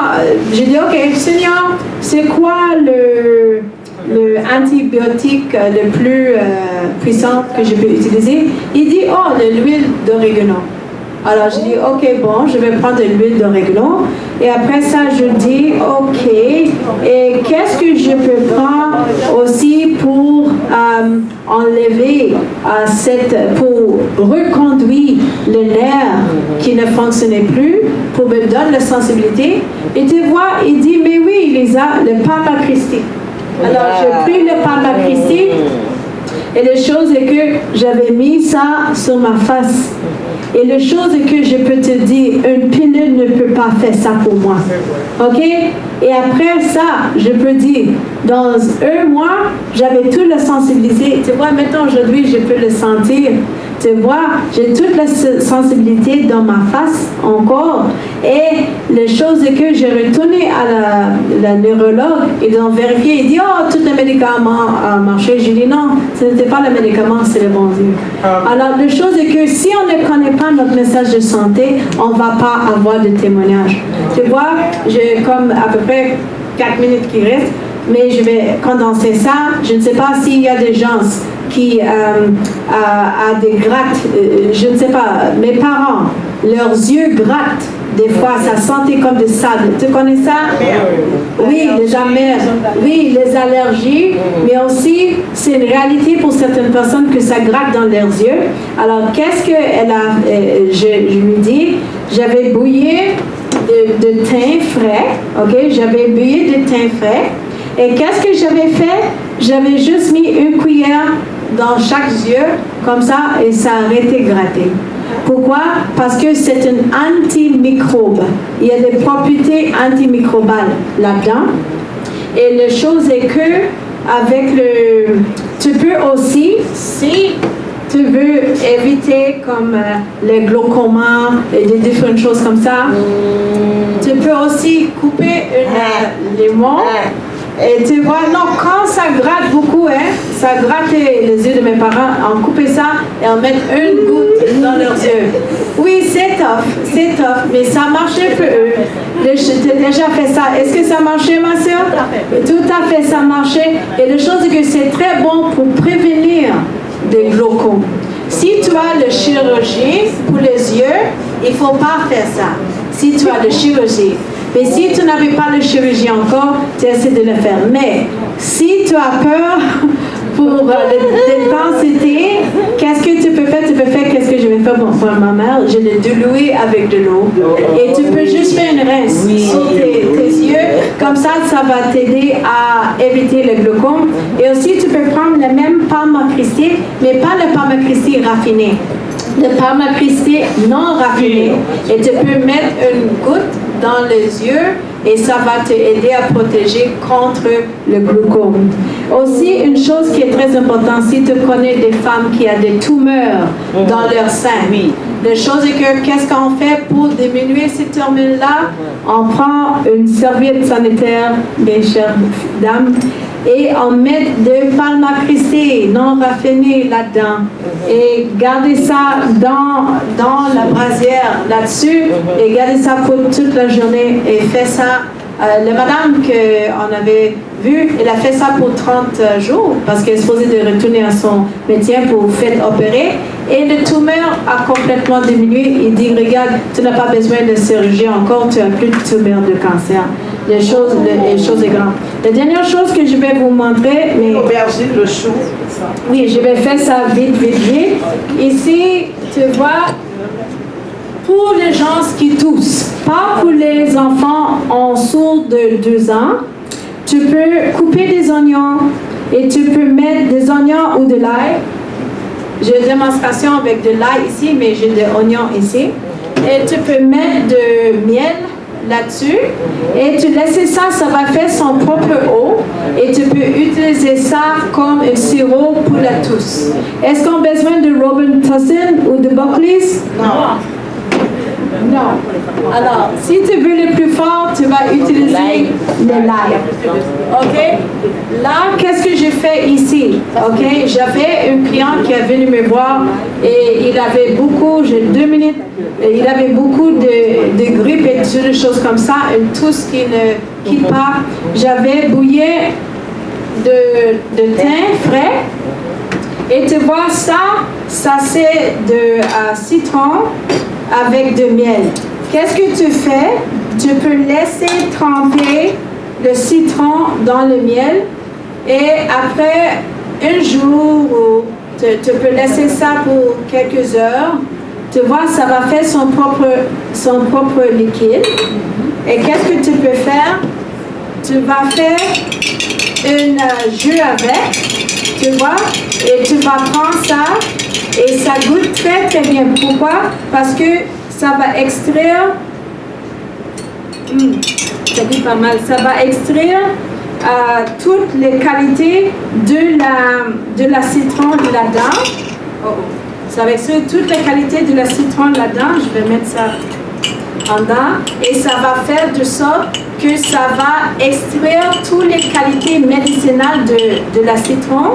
j'ai dit, OK, Seigneur, c'est quoi le antibiotique le plus puissant que je peux utiliser? Il dit, oh, l'huile d'oregano. Alors, je dis, OK, bon, je vais prendre de l'huile d'oregano. Et après ça, je dis, OK, et qu'est-ce que je peux prendre aussi pour enlever pour reconduire le nerf qui ne fonctionnait plus, pour me donner la sensibilité. Et tu vois, il dit, mais oui, Lisa, le Papa Christi. Alors, j'ai pris le Papa Christi. Et la chose est que j'avais mis ça sur ma face. Et la chose est que je peux te dire, une pilule ne peut pas faire ça pour moi. OK? Et après ça, je peux dire, dans 1 mois, j'avais toute la sensibilité. Tu vois, maintenant, aujourd'hui, je peux le sentir. Tu vois, j'ai toute la sensibilité dans ma face encore. Et la chose est que j'ai retourné à la neurologue. Ils ont vérifié. Il dit, oh, tous les médicaments ont marché. J'ai dit, non, ce n'était pas le médicament, c'est le bon Dieu. Alors, la chose est que si on ne connaît pas notre message de santé, on ne va pas avoir de témoignage. Tu vois, j'ai comme à peu près 4 minutes qui restent, mais je vais condenser ça. Je ne sais pas s'il y a des gens qui a des grattes, je ne sais pas, mes parents, leurs yeux grattent. Des fois, ça sentait comme des sable. Tu connais ça? Oui, les amers. Oui, les allergies. Mais aussi, c'est une réalité pour certaines personnes que ça gratte dans leurs yeux. Alors, qu'est-ce qu'elle a... je lui dis, j'avais bouillé de thym frais. OK? J'avais bouillé de thym frais. Et qu'est-ce que j'avais fait? J'avais juste mis 1 cuillère dans chaque yeux, comme ça, et ça a arrêté de gratter. Pourquoi? Parce que c'est un antimicrobe. Il y a des propriétés antimicrobales là-dedans. Et la chose est que, avec tu peux aussi, si tu veux éviter comme le glaucoma et des différentes choses comme ça, tu peux aussi couper un limon. Et tu vois, non, quand ça gratte beaucoup, ça grattait les yeux de mes parents, on coupait ça et on met 1 goutte dans leurs yeux. Oui, c'est tough, mais ça marchait pour eux. J'ai déjà fait ça. Est-ce que ça marchait, ma soeur? Tout à fait, ça marchait. Et la chose est que c'est très bon pour prévenir des glaucomes. Si tu as la chirurgie pour les yeux, il ne faut pas faire ça. Si tu as la chirurgie. Mais si tu n'avais pas la chirurgie encore, tu essaies de le faire. Mais si tu as peur pour l'intensité, qu'est-ce que tu peux faire? Tu peux faire qu'est-ce que je vais faire pour ma mère? Je l'ai dilué avec de l'eau. Et tu peux juste faire une rince sur tes yeux. Comme ça, ça va t'aider à éviter le glaucome. Et aussi, tu peux prendre le même Parma Christi, mais pas le Parma Christi raffiné. Le Parma Christi non raffiné. Et tu peux mettre une goutte dans les yeux et ça va t'aider à protéger contre le glaucome. Aussi, une chose qui est très importante, si tu connais des femmes qui ont des tumeurs dans leur sein, la chose est que qu'est-ce qu'on fait pour diminuer ces tumeurs-là? On prend une serviette sanitaire, mes chères dames, et on met de Parma Christi non raffiné là-dedans et gardez ça dans la brassière là-dessus et gardez ça pour toute la journée et faites ça. La madame qu'on avait vue, elle a fait ça pour 30 jours parce qu'elle est supposée de retourner à son métier pour faire opérer et le tumeur a complètement diminué. Il dit, regarde, tu n'as pas besoin de chirurgie encore, tu n'as plus de tumeur de cancer. Les choses est grande. La dernière chose que je vais vous montrer, mais Aubergine, le chou. oui, je vais faire ça vite. Ici, tu vois, pour les gens qui toussent, pas pour les enfants en dessous de 2 ans, tu peux couper des oignons et tu peux mettre des oignons ou de l'ail. J'ai une démonstration avec de l'ail ici, mais j'ai des oignons ici. Et tu peux mettre de miel là-dessus et tu laisses ça, ça va faire son propre eau et tu peux utiliser ça comme un sirop pour la tousse. Est-ce qu'on a besoin de Robitussin ou de Buckley's? Non. Non. Alors, si tu veux le plus fort, tu vas utiliser le l'ail. OK? Là, qu'est-ce que j'ai fait ici? OK? J'avais un client qui est venu me voir et il avait beaucoup, j'ai 2 minutes, il avait beaucoup de grippe et toutes des choses comme ça, une tousse qui ne quitte pas. J'avais bouillé de thym frais. Et tu vois, ça c'est de citron avec de miel. Qu'est-ce que tu fais? Tu peux laisser tremper le citron dans le miel et après un jour, tu peux laisser ça pour quelques heures. Tu vois, ça va faire son propre liquide. Et qu'est-ce que tu peux faire? Tu vas faire un jus avec. Tu vois, et tu vas prendre ça et ça goûte très très bien. Pourquoi? Parce que ça va extraire, ça goûte pas mal, ça va extraire toutes les qualités de la citron là-dedans. Ça va extraire toutes les qualités de la citron là-dedans. Je vais mettre ça en dedans et ça va faire de sorte que ça va extraire toutes les qualités médicinales de la citron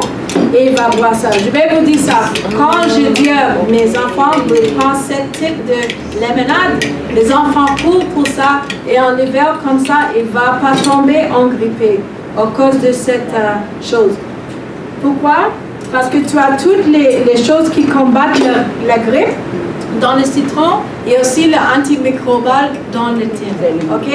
et il va boire ça. Je vais vous dire ça. Quand je dis à mes enfants de prendre ce type de limonade, les enfants courent pour ça et en hiver comme ça, il ne va pas tomber engrippé à cause de cette chose. Pourquoi? Parce que tu as toutes les choses qui combattent la grippe dans le citron et aussi l'antimicrobial dans le thym. OK?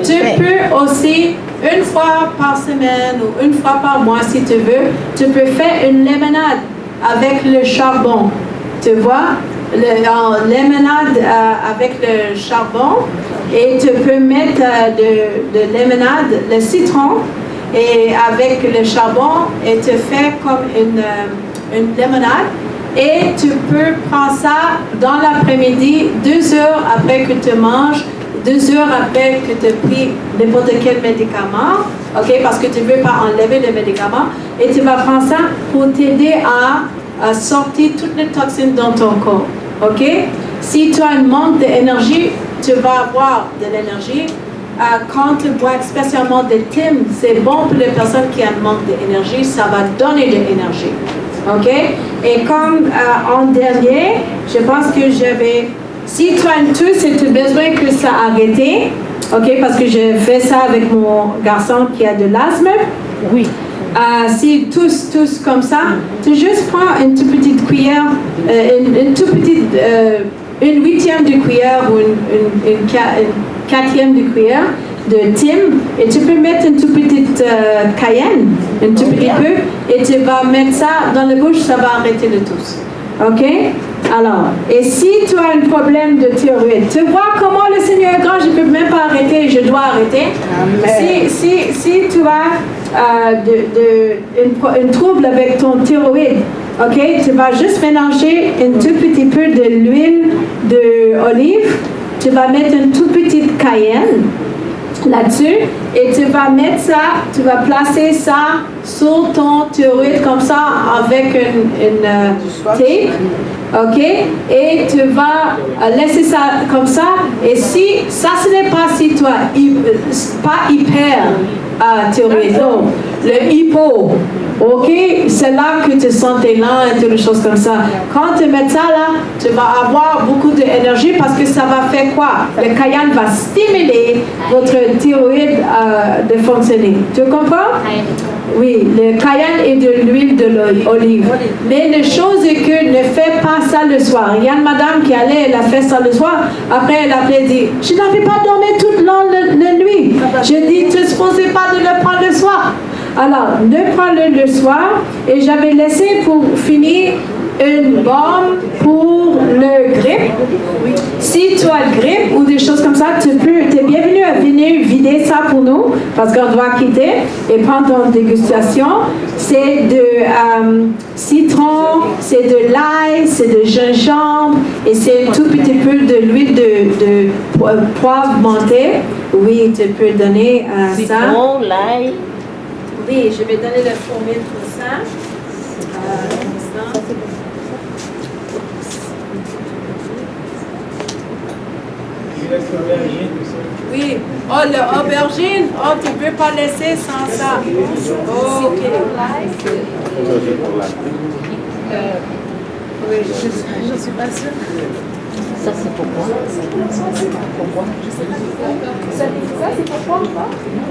Tu peux aussi, une fois par semaine ou une fois par mois si tu veux, tu peux faire une limonade avec le charbon. Tu vois? Limonade avec le charbon et tu peux mettre de limonade, le citron et avec le charbon et tu fais comme une limonade. Et tu peux prendre ça dans l'après-midi, 2 heures après que tu manges, 2 heures après que tu as pris n'importe quel médicament, OK, parce que tu ne veux pas enlever le médicament, et tu vas prendre ça pour t'aider à sortir toutes les toxines dans ton corps, OK? Si tu as un manque d'énergie, tu vas avoir de l'énergie. Quand tu bois spécialement de thym, c'est bon pour les personnes qui ont un manque d'énergie, ça va donner de l'énergie. OK? Et comme en dernier, je pense que si tu as une tousse et tu as besoin que ça arrête, OK? Parce que je fais ça avec mon garçon qui a de l'asthme. Oui. Si tous comme ça, tu juste prends une toute petite cuillère, une toute petite, une huitième de cuillère ou une quatrième de cuillère de thym et tu peux mettre une toute petite cayenne, un tout petit peu, et tu vas mettre ça dans la bouche, ça va arrêter le tousse. OK? Alors, et si tu as un problème de thyroïde, tu vois comment le Seigneur est grand, je ne peux même pas arrêter, je dois arrêter. Si tu as un trouble avec ton thyroïde, OK, tu vas juste mélanger un tout petit peu de l'huile d'olive, tu vas mettre une toute petite cayenne là-dessus et tu vas mettre ça, tu vas placer ça sur ton thyroïde comme ça avec une tape, OK, et tu vas laisser ça comme ça et si ça ce n'est pas si toi pas hyper thyroïde, non, le hypo, OK, c'est là que tu sens tes lents et toutes les choses comme ça. Quand tu mets ça là, tu vas avoir beaucoup d'énergie parce que ça va faire quoi? Le cayenne va stimuler votre thyroïde de fonctionner. Tu comprends? Oui, le cayenne et de l'huile d'olive. Mais la chose est que ne fais pas ça le soir. Il y a une madame qui allait, elle a fait ça le soir. Après, elle a dit, je n'avais pas dormi toute la nuit. Je dis, tu ne supposais pas de le prendre le soir. Alors, ne prends-le le soir et j'avais laissé pour finir une bombe pour le grippe. Si tu as le grippe ou des choses comme ça, tu es bienvenu à venir vider ça pour nous parce qu'on doit quitter et prendre ton dégustation. C'est de citron, c'est de l'ail, c'est de gingembre et c'est un tout petit peu de l'huile de poivre monté. Oui, tu peux donner ça. Citron, l'ail. Oui, je vais donner la formule pour ça. Oui. Oh, l'aubergine. Oh, tu ne peux pas laisser sans ça. Oh, ok. Oui, je ne suis pas sûre. Ça, c'est pourquoi? Ça, c'est pourquoi?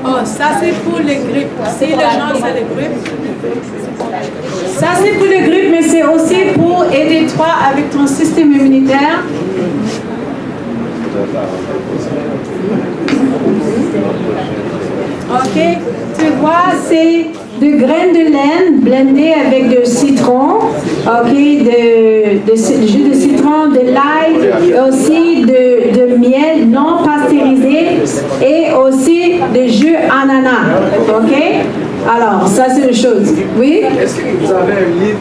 Oh, ça, c'est pour les grippes. Si les gens, c'est les grippes. Ça, c'est pour le grippe, mais c'est aussi pour aider toi avec ton système immunitaire. Ok, tu vois, c'est de graines de laine blendées avec de citron, ok, de jus de citron, de l'ail, et aussi de miel non pasteurisé et aussi de jus ananas, ok. Alors, ça c'est une chose. Oui? Est-ce que vous avez un livre?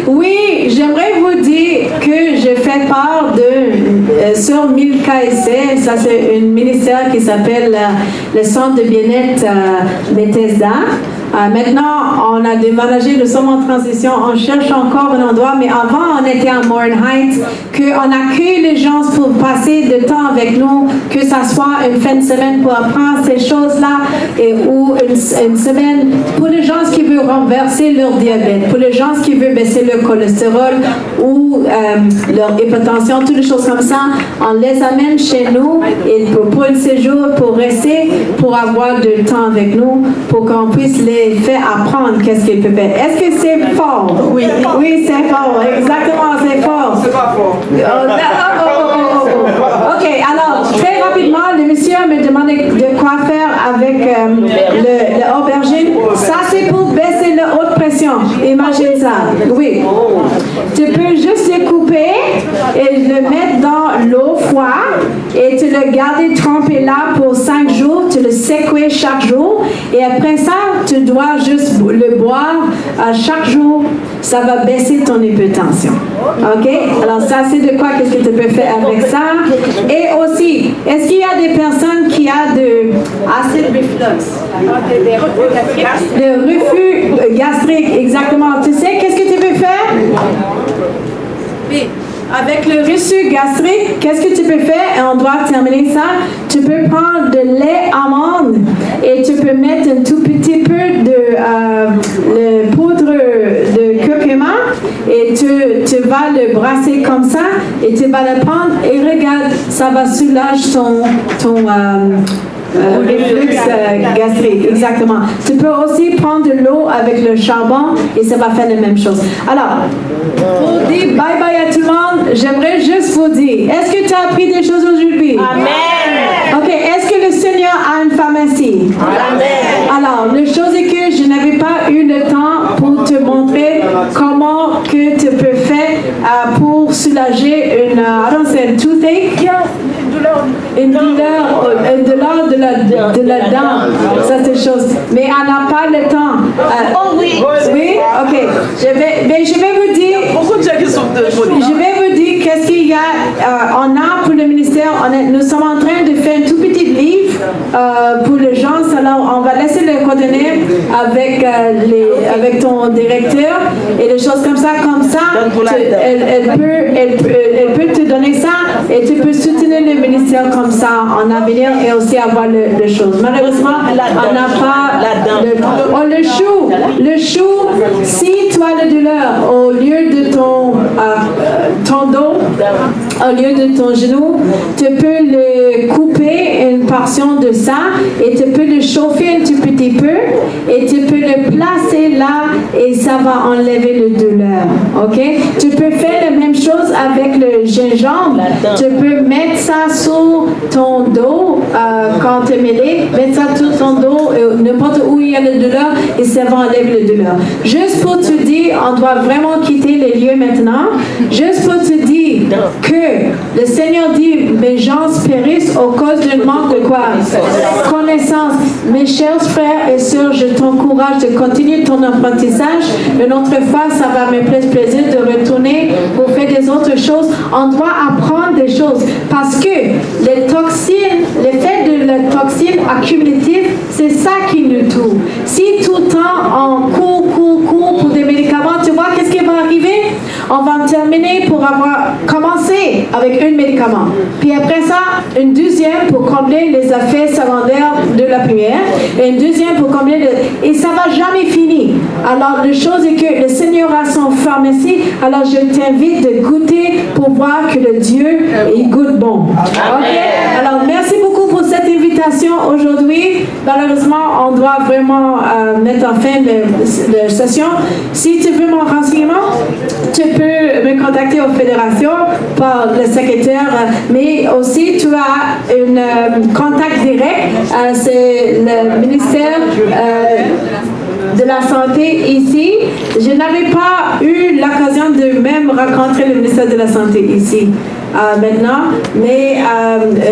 Oui, j'aimerais vous dire que je fais part de sur Mille KSC, ça c'est un ministère qui s'appelle le Centre de bien-être Bethesda. Maintenant, on a déménagé, nous sommes en transition, on cherche encore un endroit, mais avant, on était à Morin Heights, qu'on accueille les gens pour passer du temps avec nous, que ça soit une fin de semaine pour apprendre ces choses-là, ou une semaine pour les gens qui veulent renverser leur diabète, pour les gens qui veulent baisser leur cholestérol ou leur hypertension, toutes les choses comme ça, on les amène chez nous et pour un séjour, pour rester, pour avoir du temps avec nous, pour qu'on puisse les faire apprendre qu'est-ce qu'ils peuvent faire. Est-ce que c'est fort? Oui. Oui, c'est fort. Exactement, c'est fort. C'est pas fort. OK, alors, très rapidement, le monsieur me demandait de quoi faire avec le aubergine. Ça, c'est pour baisser la haute pression. Imagine ça. Oui. Tu peux juste le couper et le mettre dans l'eau froide et tu le garder trempé là pour 5 jours. Tu le secouer chaque jour et après ça, tu dois juste le boire chaque jour. Ça va baisser ton hypertension. OK? Alors ça, c'est de quoi qu'est-ce que tu peux faire avec ça. Et aussi, est-ce qu'il y a des personnes qui ont de acid reflux? Le reflux gastrique, exactement. Tu sais, qu'est-ce que tu peux faire? Oui. Avec le reflux gastrique, qu'est-ce que tu peux faire? Et on doit terminer ça. Tu peux prendre de lait amande et tu peux mettre un tout petit peu de poudre de curcuma et tu vas le brasser comme ça et tu vas le prendre et regarde, ça va soulager ton reflux gastrique, exactement. Tu peux aussi prendre de l'eau avec le charbon et ça va faire la même chose. Alors, pour dire bye bye à tout le monde, j'aimerais juste vous dire, est-ce que tu as appris des choses aujourd'hui? Amen. Ok, est-ce que le Seigneur a une pharmacie? Amen. Alors, la chose est que je n'avais pas eu le temps pour te montrer comment que tu peux faire pour soulager une toothache. Une douleur de la dent. Ça, c'est chose. Mais on n'a pas le temps. Oh oui. Oui? Ok. Je vais vous dire. Beaucoup de gens qui sont de Je vais vous dire qu'est-ce qu'il y a. On a pour le ministère, nous sommes en train de faire un tout petit livre pour les gens. Alors, on va laisser le coordonnées avec ton directeur et des choses comme ça. Elle peut te donner ça et tu peux soutenir le ministère comme ça en avenir et aussi avoir les choses. Malheureusement, on n'a pas le chou. Si tu as la douleur au lieu de ton dos, au lieu de ton genou, tu peux le couper une portion de ça et tu peux le chauffer un tout petit peu et tu peux le placer là et ça va enlever la douleur. Ok? Tu peux faire la même chose avec le gingembre. Tu peux mettre ça sur ton dos quand tu es mêlé, mettre ça sur ton dos, n'importe où il y a la douleur et ça va enlever la douleur. Juste pour te dire, on doit vraiment quitter les lieux maintenant. Juste pour te dire que le Seigneur dit, mes gens périssent au cause d'un manque de quoi? Connaissance. Mes chers frères et sœurs, je t'encourage de continuer ton apprentissage. Une autre fois, ça va me faire plaisir de retourner pour faire des autres choses. On doit apprendre des choses parce que les toxines, l'effet de la toxine accumulative, c'est ça qui nous tue. Si tout le temps on court pour des médicaments, tu vois qu'est-ce qui va arriver? on va terminer pour avoir commencé avec un médicament. Puis après ça, une deuxième pour combler les effets secondaires de la première. Et une deuxième pour combler et ça va jamais finir. Alors, la chose est que le Seigneur a son pharmacie. Alors, je t'invite de goûter pour voir que le Dieu, il goûte bon. OK? Alors, merci beaucoup pour cette invitation aujourd'hui. Malheureusement, on doit vraiment mettre en fin de la session. Si tu veux mon renseignement, tu peux me contacter aux fédérations par le secrétaire, mais aussi tu as un contact direct. C'est le ministère de la Santé ici. Je n'avais pas eu l'occasion de même rencontrer le ministère de la Santé ici. Maintenant, mais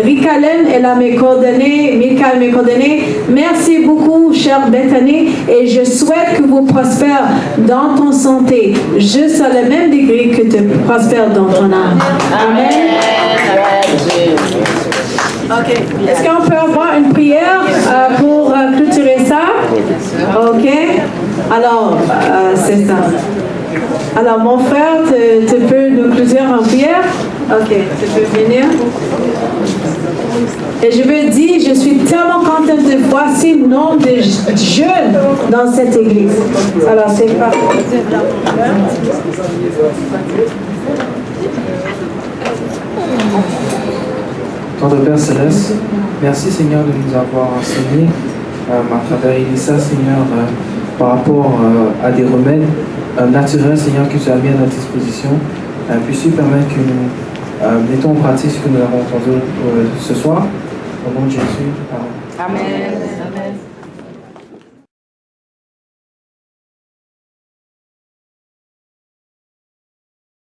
Rika Len, elle a mes coordonnées, Michael mes coordonnées. Merci beaucoup, chère Bethany, et je souhaite que vous prospérez dans ton santé, juste à le même degré que tu prospères dans ton âme. Amen. Ok. Est-ce qu'on peut avoir une prière pour clôturer ça? Ok. Alors, c'est ça. Alors, mon frère, tu peux nous clôturer en prière? Ok, tu peux venir. Et je veux dire, je suis tellement contente de voir ce nombre de jeunes dans cette église. Alors, c'est parfait. Notre Père Céleste, merci Seigneur de nous avoir enseigné à travers Elissa, Seigneur, par rapport à des remèdes naturels, Seigneur, que tu as mis à notre disposition. Puisses-tu permettre que nous mettons en pratique ce que nous avons entendu ce soir. Au nom de Jésus. Amen. Amen. Amen.